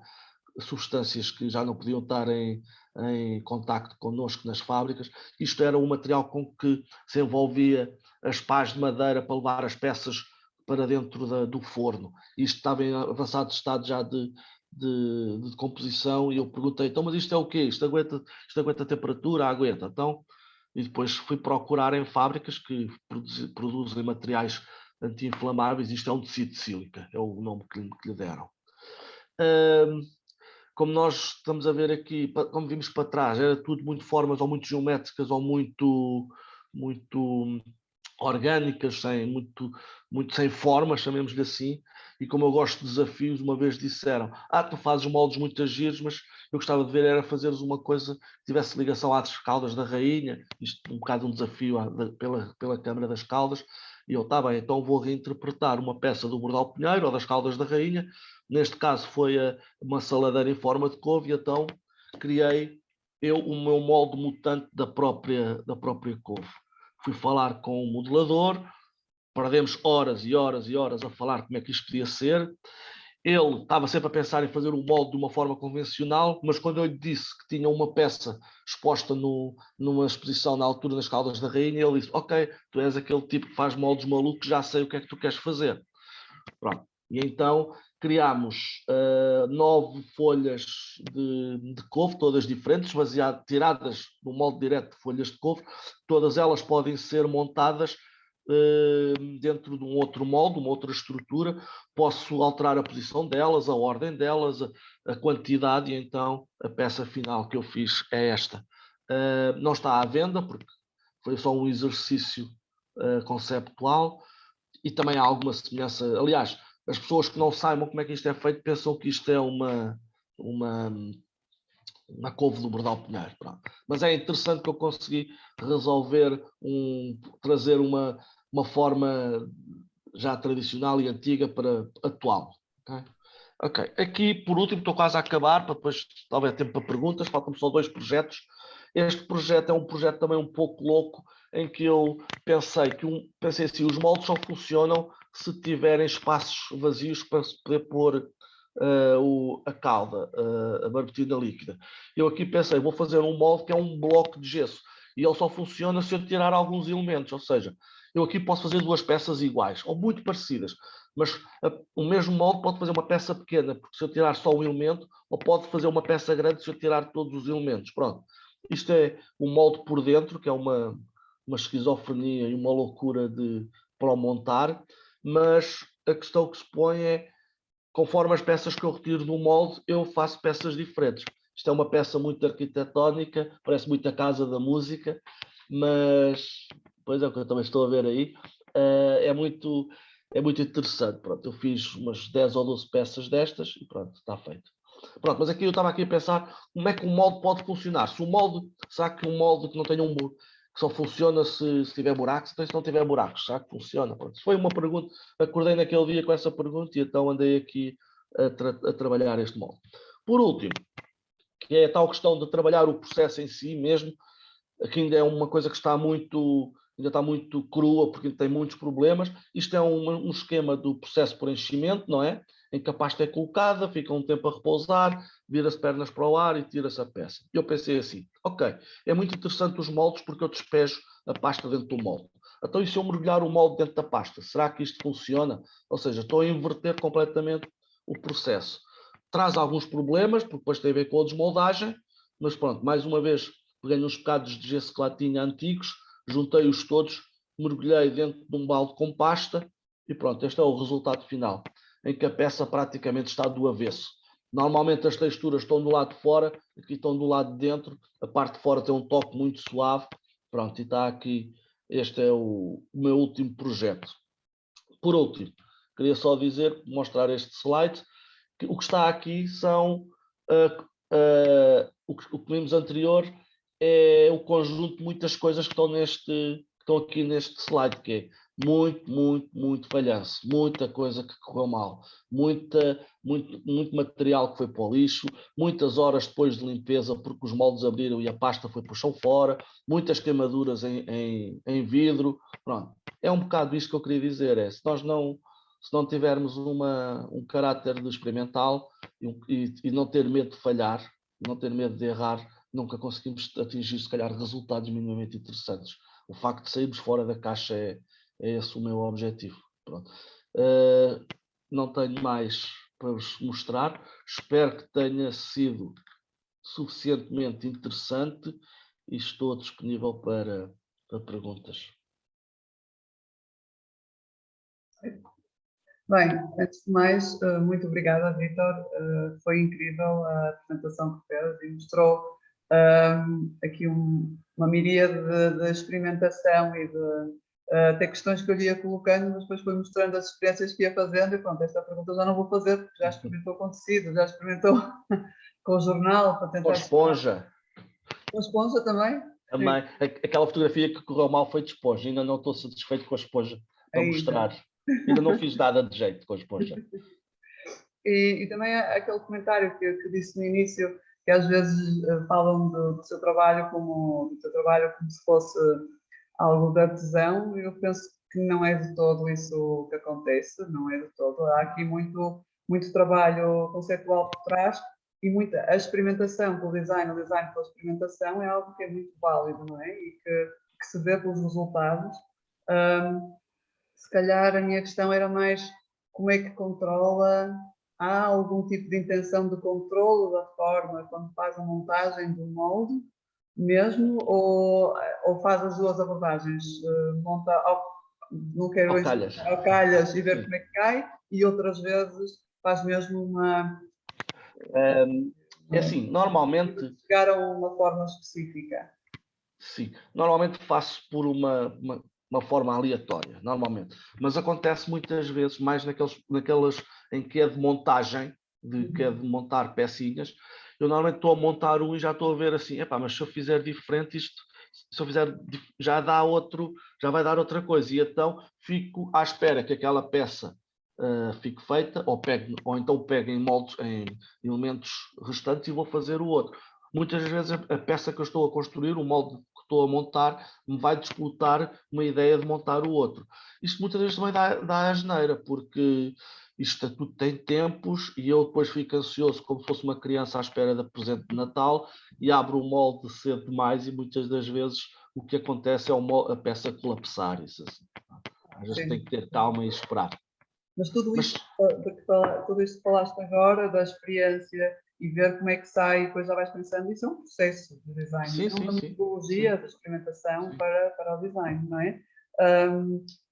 substâncias que já não podiam estar em contacto connosco nas fábricas. Isto era um material com que se envolvia as pás de madeira para levar as peças para dentro do forno. Isto estava em avançado estado já de composição, e eu perguntei, então, mas isto é o quê? Isto aguenta temperatura? Aguenta. Então, e depois fui procurar em fábricas que produzem materiais anti-inflamáveis. Isto é um tecido de sílica, é o nome que lhe deram. Como nós estamos a ver aqui, como vimos para trás, era tudo muito formas ou muito geométricas ou muito orgânicas, muito sem formas, chamemos-lhe assim. E como eu gosto de desafios, uma vez disseram: tu fazes moldes muito giros, mas eu gostava de ver era fazeres uma coisa que tivesse ligação às Caldas da Rainha, isto um bocado um desafio pela Câmara das Caldas. E eu, está bem, então vou reinterpretar uma peça do Bordal Pinheiro ou das Caldas da Rainha. Neste caso foi uma saladeira em forma de couve, e então criei o meu molde mutante da própria couve. Fui falar com o modelador, perdemos horas e horas e horas a falar como é que isto podia ser. Ele estava sempre a pensar em fazer o molde de uma forma convencional, mas quando eu lhe disse que tinha uma peça exposta numa exposição na altura das Caldas da Rainha, ele disse: ok, tu és aquele tipo que faz moldes malucos, já sei o que é que tu queres fazer. Pronto. E então criámos 9 folhas de couve, todas diferentes, tiradas do molde direto de folhas de couve. Todas elas podem ser montadas dentro de um outro molde, uma outra estrutura. Posso alterar a posição delas, a ordem delas, a quantidade, e então a peça final que eu fiz é esta. Não está à venda porque foi só um exercício conceptual, e também há alguma semelhança. Aliás, as pessoas que não saibam como é que isto é feito pensam que isto é uma couve do Bordal Pinheiro. Pronto. Mas é interessante que eu consegui trazer uma forma já tradicional e antiga para atual. Ok. Aqui, por último, estou quase a acabar, para depois talvez tempo para perguntas. Faltam-me só 2 projetos. Este projeto é um projeto também um pouco louco, em que eu pensei assim: os moldes só funcionam se tiverem espaços vazios para se poder pôr a calda, a barbetina líquida. Eu aqui pensei: vou fazer um molde que é um bloco de gesso, e ele só funciona se eu tirar alguns elementos, ou seja, eu aqui posso fazer 2 peças iguais, ou muito parecidas, mas o mesmo molde pode fazer uma peça pequena, porque se eu tirar só um elemento, ou pode fazer uma peça grande se eu tirar todos os elementos. Pronto. Isto é o molde por dentro, que é uma esquizofrenia e uma loucura para o montar, mas a questão que se põe é: conforme as peças que eu retiro do molde, eu faço peças diferentes. Isto é uma peça muito arquitetónica, parece muito a Casa da Música, mas, pois é o que eu também estou a ver aí, é muito interessante. Pronto, eu fiz umas 10 ou 12 peças destas e pronto, está feito. Pronto, mas aqui eu estava aqui a pensar como é que um molde pode funcionar. Se o molde, será que um molde que não tenha que só funciona se tiver buracos, então se não tiver buracos, será que funciona? Pronto, foi uma pergunta, acordei naquele dia com essa pergunta e então andei aqui a trabalhar este molde. Por último, que é a tal questão de trabalhar o processo em si mesmo, aqui ainda é uma coisa que ainda está muito crua, porque tem muitos problemas. Isto é um esquema do processo por enchimento, não é? Em que a pasta é colocada, fica um tempo a repousar, vira-se pernas para o ar e tira-se a peça. Eu pensei assim, ok, é muito interessante os moldes porque eu despejo a pasta dentro do molde. Então, e se eu mergulhar o molde dentro da pasta? Será que isto funciona? Ou seja, estou a inverter completamente o processo. Traz alguns problemas, porque depois tem a ver com a desmoldagem, mas pronto, mais uma vez, peguei uns bocados de gesso que lá tinha antigos, juntei-os todos, mergulhei dentro de um balde com pasta e pronto, este é o resultado final, em que a peça praticamente está do avesso. Normalmente as texturas estão do lado de fora, aqui estão do lado de dentro, a parte de fora tem um toque muito suave, pronto, e está aqui, este é o meu último projeto. Por último, queria só dizer, mostrar este slide, que o que está aqui são, o que vimos anterior, é o conjunto de muitas coisas que estão aqui neste slide, que é muito falhanço, muita coisa que correu mal, muito material que foi para o lixo, muitas horas depois de limpeza porque os moldes abriram e a pasta foi para o chão fora, muitas queimaduras em vidro, pronto. É um bocado isto que eu queria dizer, se não tivermos um caráter de experimental e não ter medo de falhar, não ter medo de errar, nunca conseguimos atingir, se calhar, resultados minimamente interessantes. O facto de sairmos fora da caixa é esse o meu objetivo. Pronto. Não tenho mais para vos mostrar. Espero que tenha sido suficientemente interessante e estou disponível para perguntas. Bem, antes de mais, muito obrigada, Vítor. Foi incrível a apresentação que fez e mostrou aqui uma miríade de experimentação e de até questões que eu ia colocando, mas depois foi mostrando as experiências que ia fazendo e pronto, esta pergunta já não vou fazer porque já experimentou com tecido, já experimentou com o jornal para tentar... Com esponja. Com esponja também? Também. Aquela fotografia que correu mal foi de esponja. Ainda não estou satisfeito com a esponja para mostrar. Ainda não fiz nada de jeito com a esponja. E também aquele comentário que disse no início, que às vezes falam do seu trabalho como se fosse algo de artesão, e eu penso que não é de todo isso que acontece, não é de todo. Há aqui muito trabalho conceitual por trás e muita a experimentação pelo design, o design pela experimentação é algo que é muito válido, não é? E que se vê pelos resultados. Se calhar a minha questão era mais como é que controla, há algum tipo de intenção de controlo da forma quando faz a montagem do molde mesmo, ou faz as duas abordagens, monta não quero ao calhas e ver como é que cai, e outras vezes faz mesmo uma... É assim, normalmente... chegar a uma forma específica. Sim, normalmente faço por uma forma aleatória, normalmente. Mas acontece muitas vezes, mais naquelas em que é de montagem, que é de montar pecinhas, eu normalmente estou a montar um e já estou a ver assim, epá, mas se eu fizer diferente, isto, se eu fizer, já vai dar outra coisa. E então fico à espera que aquela peça fique feita, ou então pego em moldes, em elementos restantes e vou fazer o outro. Muitas vezes a peça que eu estou a construir, o molde que estou a montar, me vai disputar uma ideia de montar o outro. Isto muitas vezes também dá asneira, porque isto tudo tem tempos e eu depois fico ansioso como se fosse uma criança à espera de presente de Natal e abro o molde cedo demais e muitas das vezes o que acontece é a peça colapsar. Isso assim. Às vezes tem que ter calma e esperar. Mas tudo isto que falaste agora, da experiência e ver como é que sai, e depois já vais pensando, isso é um processo de design, sim, é uma sim, metodologia de experimentação para o design, não é?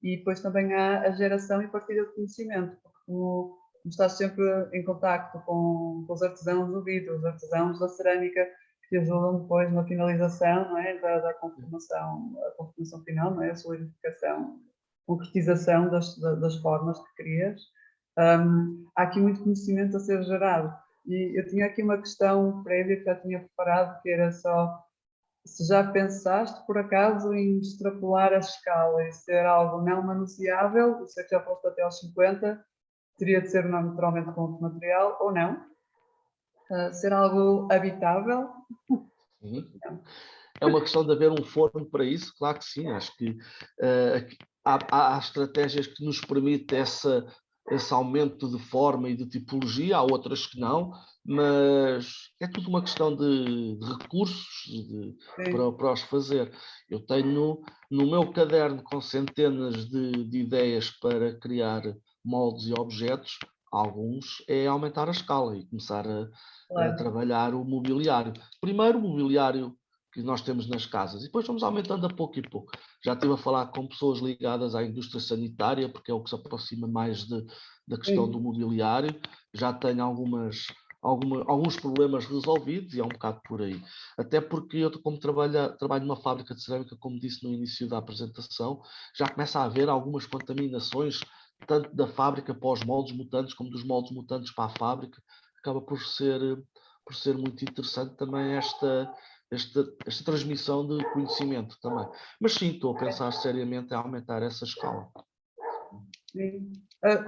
E depois também há a geração e partilha de conhecimento, porque como estás sempre em contacto com os artesãos do vidro, os artesãos da cerâmica, que te ajudam depois na finalização, não é? Da conformação, a conformação final, não é? A solidificação, concretização das formas que crias. Há aqui muito conhecimento a ser gerado. E eu tinha aqui uma questão prévia que já tinha preparado, que era só se já pensaste, por acaso, em extrapolar a escala e ser algo não manuseável, eu sei que já foste até aos 50, teria de ser naturalmente com outro material, ou não? Ser algo habitável? Uhum. É uma questão de haver um forno para isso, claro que sim, acho que há estratégias que nos permitem esse aumento de forma e de tipologia, há outras que não, mas é tudo uma questão de recursos para os fazer. Eu tenho no meu caderno com centenas de ideias para criar moldes e objetos, alguns é aumentar a escala e começar a trabalhar o mobiliário. Primeiro o mobiliário que nós temos nas casas. E depois vamos aumentando a pouco e pouco. Já estive a falar com pessoas ligadas à indústria sanitária, porque é o que se aproxima mais da questão do mobiliário. Já tenho alguns problemas resolvidos e é um bocado por aí. Até porque eu, como trabalho numa fábrica de cerâmica, como disse no início da apresentação, já começa a haver algumas contaminações, tanto da fábrica para os moldes mutantes, como dos moldes mutantes para a fábrica. Acaba por ser muito interessante também esta transmissão de conhecimento também. Mas sim, estou a pensar seriamente em aumentar essa escala. Sim.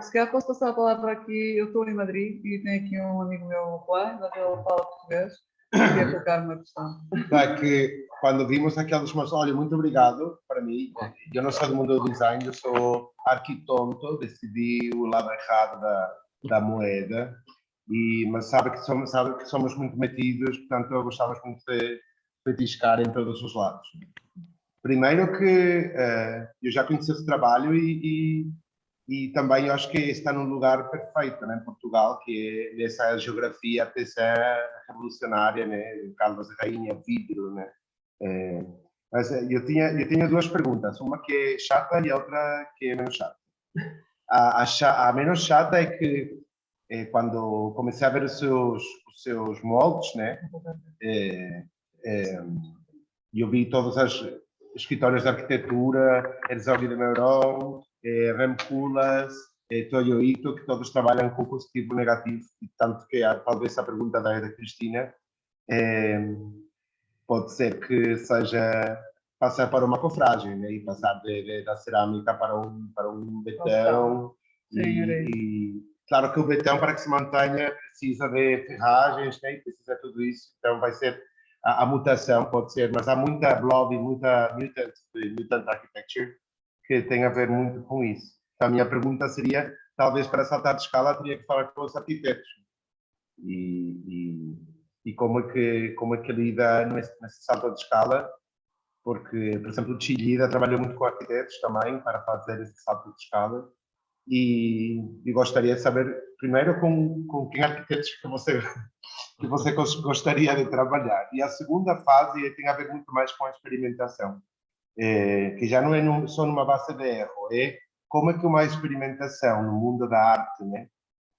Se calhar posso passar a palavra aqui, eu estou em Madrid e tenho aqui um amigo meu, Juan, mas ele fala português, queria colocar uma questão. É que quando vimos aqueles, mas olha, muito obrigado para mim, eu não sou do mundo do design, eu sou arquitonto, decidi o lado errado da moeda, mas sabe que somos muito metidos, portanto eu gostava muito de petiscar em todos os lados. Primeiro que eu já conheci esse trabalho e também eu acho que está num lugar perfeito, né, em Portugal, que é nessa geografia até ser revolucionária, né, Caldas de Rainha, vidro, né. Mas eu tinha duas perguntas, uma que é chata e a outra que é menos chata. A menos chata é que quando comecei a ver os seus moldes, né, eu vi todas as escritórios de arquitetura, Herzog de Meuron, Rem Koolhaas, Toyo Ito, que todos trabalham com positivo e negativo, e tanto que talvez a pergunta da Cristina pode ser que seja passar para uma cofragem, né? E passar da cerâmica para um betão. E claro que o betão, para que se mantenha, precisa de ferragens, né? Precisa de tudo isso, então vai ser a mutação, pode ser, mas há muita blob e muita mutant architecture que tem a ver muito com isso. Então, a minha pergunta seria, talvez para saltar de escala, teria que falar com os arquitetos. E como é que lida nesse salto de escala, porque, por exemplo, o Chillida trabalhou muito com arquitetos também para fazer esse salto de escala, e gostaria de saber, primeiro, com que arquitetos que você gostaria de trabalhar. E a segunda fase tem a ver muito mais com a experimentação, que já não é só numa base de erro, é como é que uma experimentação no mundo da arte, né,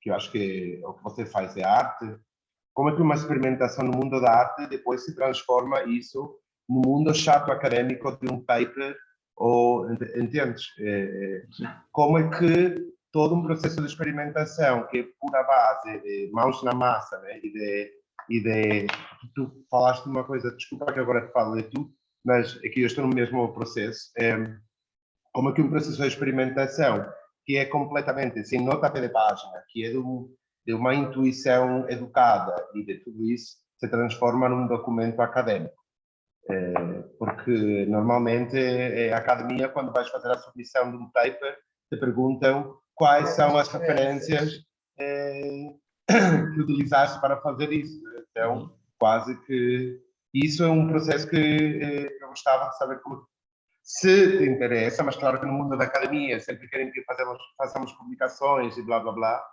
que eu acho que o que você faz é arte, como é que uma experimentação no mundo da arte depois se transforma isso no mundo chato acadêmico de um paper, ou, entendes? Como é que todo um processo de experimentação que é pura base de mãos na massa, né? Tu falaste de uma coisa, desculpa que agora te falo de tu, mas aqui eu estou no mesmo processo, como é que um processo de experimentação que é completamente sem nota de página, que é de uma intuição educada e de tudo isso, se transforma num documento académico. Porque normalmente a academia, quando vais fazer a submissão de um paper, te perguntam quais são as referências que utilizaste para fazer isso. Então, quase que isso é um processo que eu gostava de saber como se te interessa, mas claro que no mundo da academia sempre querem que façamos publicações e blá blá blá,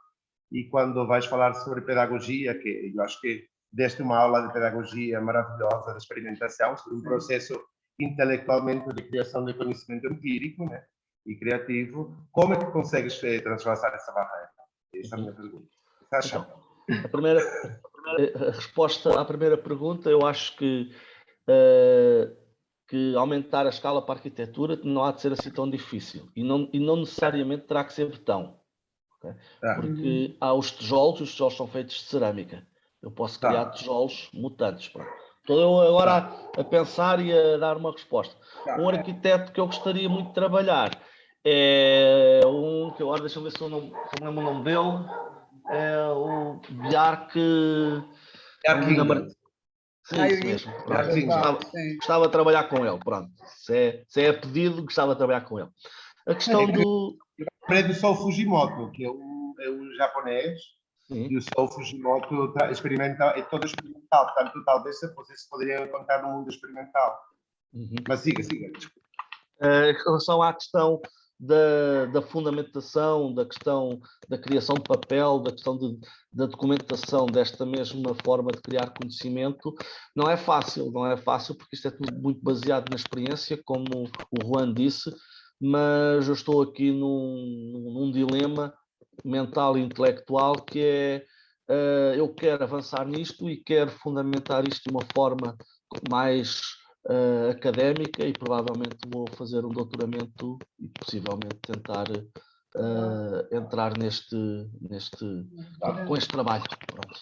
e quando vais falar sobre pedagogia, que eu acho que deste uma aula de pedagogia maravilhosa, de experimentação, sobre um processo intelectualmente de criação de conhecimento empírico, né, e criativo, como é que consegues transversar essa barreira? Essa é a minha pergunta. Então, a resposta à primeira pergunta, eu acho que aumentar a escala para a arquitetura não há de ser assim tão difícil e não necessariamente terá que ser betão, okay? Porque há os tijolos são feitos de cerâmica Eu posso criar tijolos mutantes. Pronto. Estou eu agora a pensar e a dar uma resposta. Um arquiteto que eu gostaria muito de trabalhar é um que agora deixa eu ver se eu me lembro o nome dele. É o Bjarke. Sim, isso mesmo. Gostava de trabalhar com ele. Pronto. Se é a pedido, gostava de trabalhar com ele. A questão do. É do Sou Fujimoto, que é um japonês. Sim. E o Sou Fujimoto é todo experimental, portanto, talvez vocês poderiam contar no mundo experimental. Mas siga. Em relação à questão da fundamentação, da questão da criação de papel, da questão da documentação desta mesma forma de criar conhecimento, não é fácil porque isto é tudo muito baseado na experiência, como o Juan disse, mas eu estou aqui num dilema mental e intelectual que é eu quero avançar nisto e quero fundamentar isto de uma forma mais académica e provavelmente vou fazer um doutoramento e possivelmente tentar entrar com este trabalho. Pronto.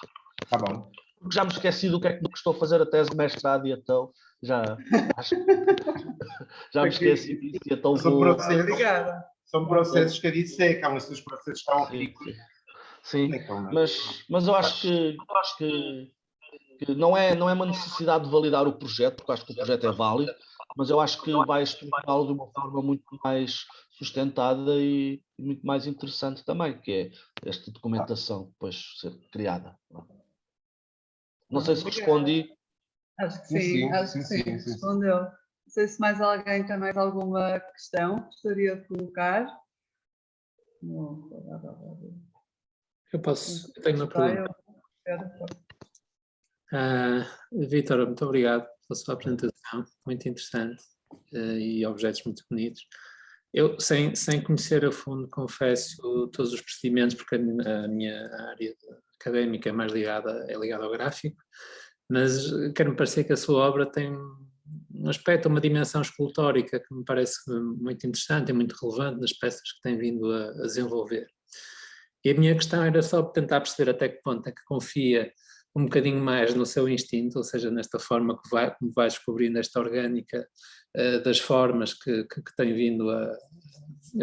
Tá bom. Já me esqueci do que é que me custou fazer a tese de mestrado e então já me esqueci disso e então São processos que a disse que há uns processos tão ricos. Sim, mas eu acho que não é uma necessidade de validar o projeto, porque acho que o projeto é válido, mas eu acho que vai estruturá-lo de uma forma muito mais sustentada e muito mais interessante também, que é esta documentação depois ser criada. Não sei se respondi. Acho que sim, respondeu. Não sei se mais alguém tem mais alguma questão que gostaria de colocar. Eu tenho uma pergunta. Vítor, muito obrigado pela sua apresentação, muito interessante e objetos muito bonitos. Eu, sem conhecer a fundo, confesso todos os procedimentos, porque a minha área académica é mais ligada ao gráfico, mas quero-me parecer que a sua obra tem um aspecto, uma dimensão escultórica que me parece muito interessante e muito relevante nas peças que tem vindo a desenvolver. E a minha questão era só tentar perceber até que ponto é que confia um bocadinho mais no seu instinto, ou seja, nesta forma que vai descobrindo esta orgânica das formas que tem vindo a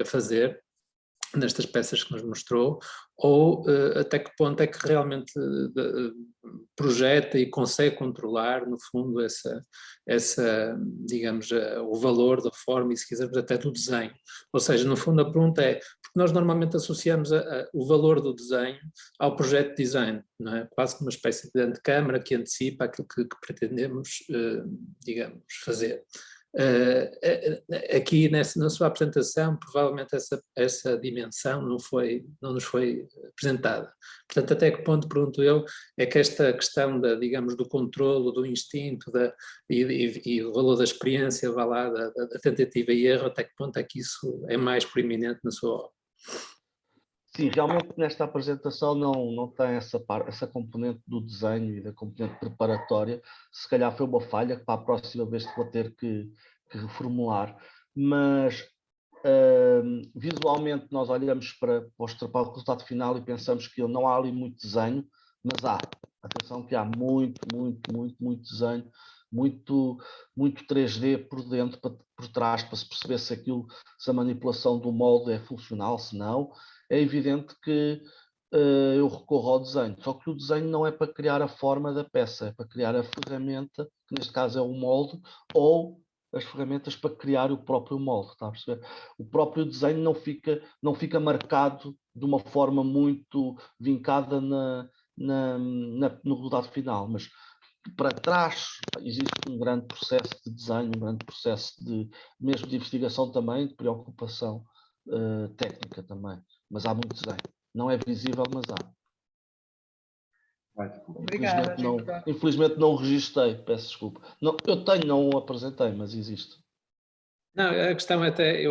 fazer, nestas peças que nos mostrou, ou até que ponto é que realmente projeta e consegue controlar, no fundo, essa digamos, o valor da forma e, se quisermos, até do desenho. Ou seja, no fundo, a pergunta é, porque nós normalmente associamos o valor do desenho ao projeto de design, não é? Quase como uma espécie de antecâmara que antecipa aquilo que pretendemos, digamos, fazer. Aqui na sua apresentação provavelmente essa dimensão não nos foi apresentada. Portanto, até que ponto, pergunto eu, é que esta questão digamos, do controlo, do instinto e o valor da experiência, da tentativa e erro, até que ponto é que isso é mais proeminente na sua obra? Sim, realmente nesta apresentação não tem essa componente do desenho e da componente preparatória. Se calhar foi uma falha que para a próxima vez vou ter que reformular, mas visualmente nós olhamos para o resultado final e pensamos que não há ali muito desenho, mas há. Atenção que há muito desenho, muito 3D por dentro, por trás, para se perceber se a manipulação do molde é funcional, se não. É evidente que eu recorro ao desenho, só que o desenho não é para criar a forma da peça, é para criar a ferramenta, que neste caso é o molde, ou as ferramentas para criar o próprio molde, está a perceber? O próprio desenho não fica marcado de uma forma muito vincada no resultado final, mas para trás existe um grande processo de desenho, um grande processo mesmo de investigação também, de preocupação técnica também. Mas há muito desenho. Não é visível, mas há. Obrigada. Infelizmente não registrei, peço desculpa. Não, eu tenho, não o apresentei, mas existe. Não, a questão até,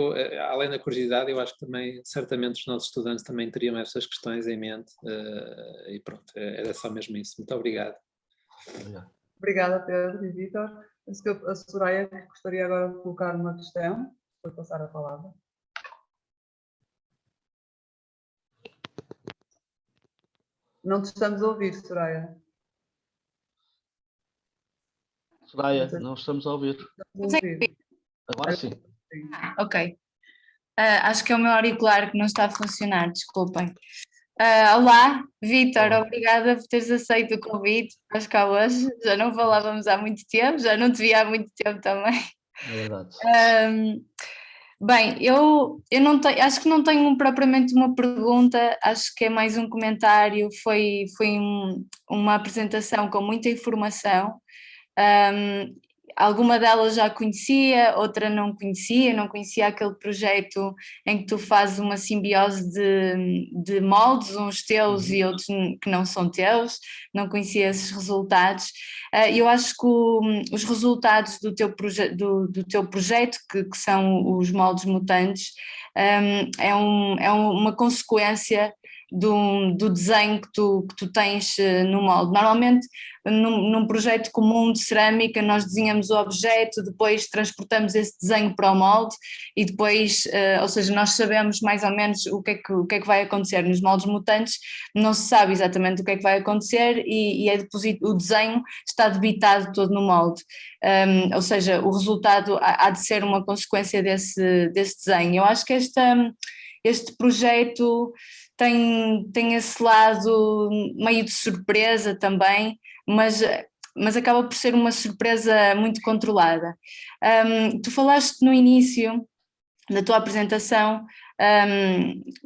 além da curiosidade, eu acho que também, certamente, os nossos estudantes também teriam essas questões em mente. E pronto, era só mesmo isso. Muito obrigado. Obrigada, Pedro e Vítor. Penso que a Soraya gostaria agora de colocar uma questão, vou passar a palavra. Não te estamos a ouvir, Soraya. Soraya, não estamos a ouvir. Ouvir. Agora sim. Ok. Acho que é o meu auricular que não está a funcionar, desculpem. Olá, Vítor, Olá. obrigada por teres aceito o convite para cá hoje. Já não falávamos há muito tempo, já não te vi há muito tempo também. É verdade. Bem, eu não tenho, acho que não tenho propriamente uma pergunta, acho que é mais um comentário, foi uma apresentação com muita informação. Alguma delas já conhecia, outra não conhecia aquele projeto em que tu fazes uma simbiose de moldes, uns teus e outros que não são teus, não conhecia esses resultados. Eu acho que os resultados do teu projeto, que são os moldes mutantes, é uma consequência do desenho que tu tens no molde. Normalmente, num projeto comum de cerâmica, nós desenhamos o objeto, depois transportamos esse desenho para o molde e depois, ou seja, nós sabemos mais ou menos o que é que vai acontecer. Nos moldes mutantes não se sabe exatamente o que é que vai acontecer e o desenho está debitado todo no molde. Ou seja, o resultado há de ser uma consequência desse desenho. Eu acho que este projeto tem esse lado meio de surpresa também, mas acaba por ser uma surpresa muito controlada. Tu falaste no início da tua apresentação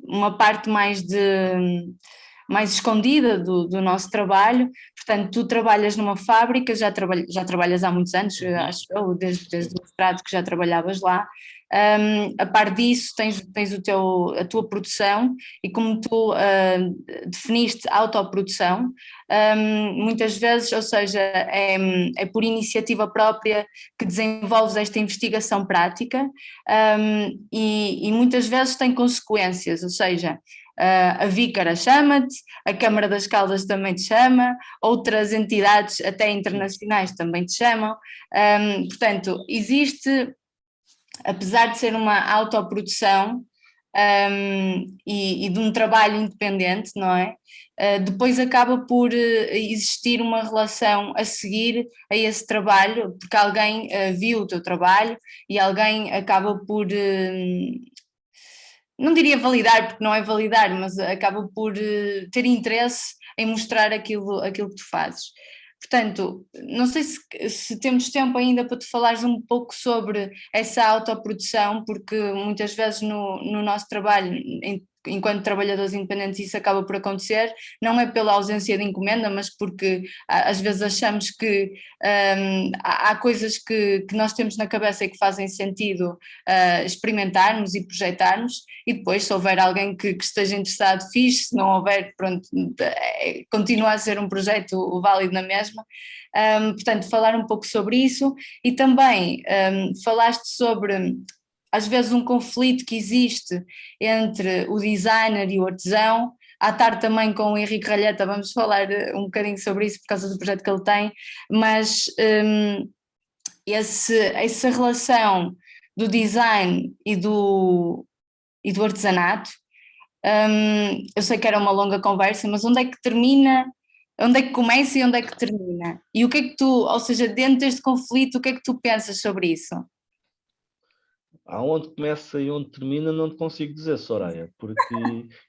uma parte mais escondida do nosso trabalho, portanto tu trabalhas numa fábrica, já trabalhas há muitos anos, acho eu, desde o mestrado que já trabalhavas lá. A par disso tens a tua produção e como tu definiste autoprodução, muitas vezes, ou seja, é por iniciativa própria que desenvolves esta investigação prática e muitas vezes tem consequências, ou seja, a Vícara chama-te, a Câmara das Caldas também te chama, outras entidades até internacionais também te chamam, portanto, existe, apesar de ser uma autoprodução e de um trabalho independente, não é? Depois acaba por existir uma relação a seguir a esse trabalho, porque alguém viu o teu trabalho e alguém acaba por, não diria validar, porque não é validar, mas acaba por ter interesse em mostrar aquilo que tu fazes. Portanto, não sei se temos tempo ainda para tu falares um pouco sobre essa autoprodução, porque muitas vezes no nosso trabalho, enquanto trabalhadores independentes, isso acaba por acontecer, não é pela ausência de encomenda, mas porque às vezes achamos que há coisas que nós temos na cabeça e que fazem sentido experimentarmos e projetarmos, e depois se houver alguém que esteja interessado, fixe, se não houver, pronto, continua a ser um projeto válido na mesma. Portanto, falar um pouco sobre isso e também falaste sobre às vezes um conflito que existe entre o designer e o artesão. À tarde também com o Henrique Ralheta vamos falar um bocadinho sobre isso por causa do projeto que ele tem, mas essa relação do design e do artesanato, eu sei que era uma longa conversa, mas onde é que termina, onde é que começa e onde é que termina? E o que é que tu, ou seja, dentro deste conflito, o que é que tu pensas sobre isso? Aonde começa e onde termina não te consigo dizer, Soraya, porque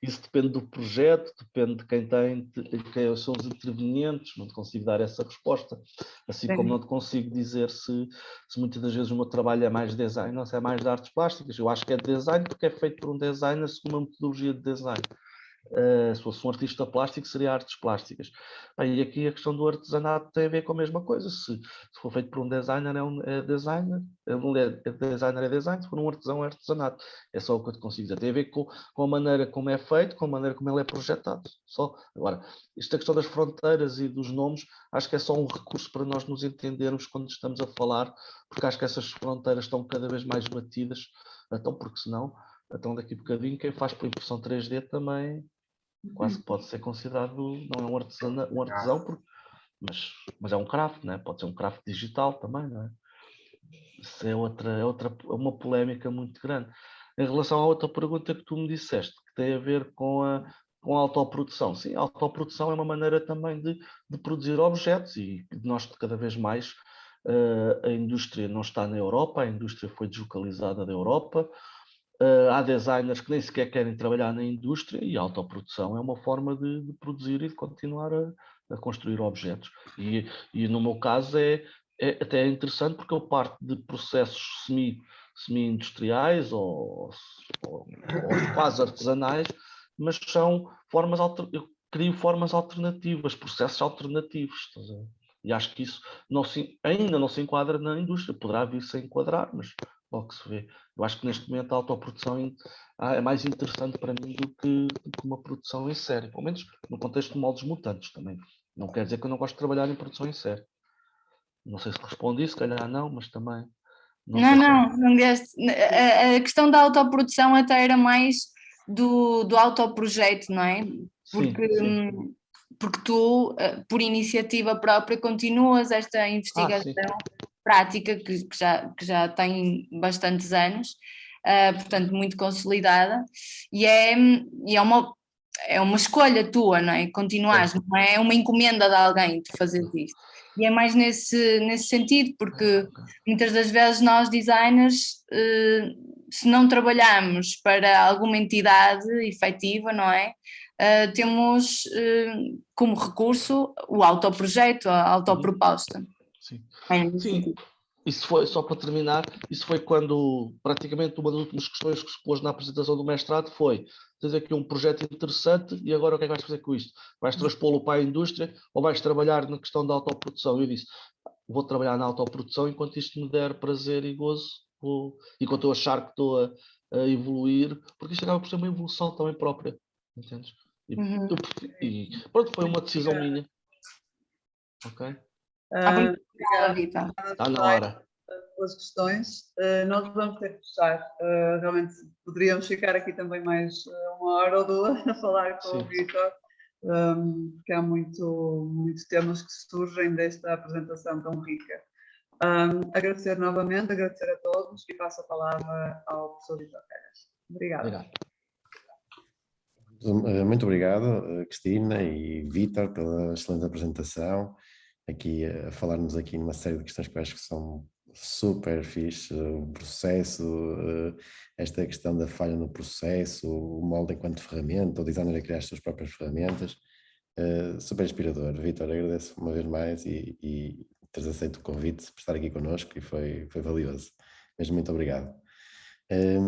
isso depende do projeto, depende de quem são os intervenientes, não te consigo dar essa resposta, assim como não te consigo dizer se muitas das vezes o meu trabalho é mais design ou se é mais de artes plásticas. Eu acho que é design porque é feito por um designer segundo uma metodologia de design. Se fosse um artista plástico, seria artes plásticas. E aqui a questão do artesanato tem a ver com a mesma coisa. Se for feito por um designer, é designer. Designer é design, se for um artesão, é artesanato. É só o que eu te consigo dizer. Tem a ver com a maneira como é feito, com a maneira como ele é projetado. Só. Agora, esta questão das fronteiras e dos nomes, acho que é só um recurso para nós nos entendermos quando estamos a falar, porque acho que essas fronteiras estão cada vez mais batidas. Então, porque senão, daqui a bocadinho, quem faz por impressão 3D também quase pode ser considerado, não é um artesão, mas é um craft, né? Pode ser um craft digital também, não é? Isso é uma polémica muito grande. Em relação à outra pergunta que tu me disseste, que tem a ver com a autoprodução. Sim, a autoprodução é uma maneira também de produzir objetos e nós cada vez mais a indústria não está na Europa, a indústria foi deslocalizada da Europa. Há designers que nem sequer querem trabalhar na indústria e a autoprodução é uma forma de produzir e de continuar a construir objetos. E no meu caso até interessante porque eu parto de processos semi-industriais ou quase artesanais, mas são formas, eu crio formas alternativas, processos alternativos. E acho que isso ainda não se enquadra na indústria, poderá vir-se a enquadrar, mas logo que se vê. Eu acho que neste momento a autoprodução é mais interessante para mim do que uma produção em série, pelo menos no contexto de moldes mutantes também. Não quer dizer que eu não gosto de trabalhar em produção em série. Não sei se respondi, se calhar não, mas também... Não deste. A questão da autoprodução até era mais do autoprojeto, não é? Porque, sim. porque tu, por iniciativa própria, continuas esta investigação prática que já tem bastantes anos, portanto muito consolidada, e é uma escolha tua, não é? Continuares, não é uma encomenda de alguém tu fazeres isto. E é mais nesse sentido, porque muitas das vezes nós designers, se não trabalhamos para alguma entidade efetiva, não é? Temos como recurso o autoprojeto, a autoproposta. Sim. Sim. Isso foi, só para terminar, isso foi quando praticamente uma das últimas questões que se pôs na apresentação do mestrado foi: tens aqui um projeto interessante e agora o que é que vais fazer com isto? Vais transpô-lo para a indústria ou vais trabalhar na questão da autoprodução? Eu disse, vou trabalhar na autoprodução enquanto isto me der prazer e gozo, enquanto eu achar que estou a evoluir, porque isto acaba por ser uma evolução também própria, entendes? E pronto, foi uma decisão minha. Ok? Está na hora. Pelas questões, nós vamos ter que fechar. Realmente poderíamos ficar aqui também mais 1 hora ou 2 a falar com o Vítor, porque há muitos temas que surgem desta apresentação tão rica. Agradecer novamente, agradecer a todos e passo a palavra ao professor Vítor Calhas. Obrigada. Muito obrigado, Cristina e Vítor, pela excelente apresentação. Aqui a falar-nos aqui numa série de questões que eu acho que são super fixe, o processo, esta questão da falha no processo, o molde enquanto ferramenta, o designer a criar as suas próprias ferramentas, super inspirador. Vítor, agradeço uma vez mais e teres aceito o convite por estar aqui connosco e foi valioso. Mesmo muito obrigado.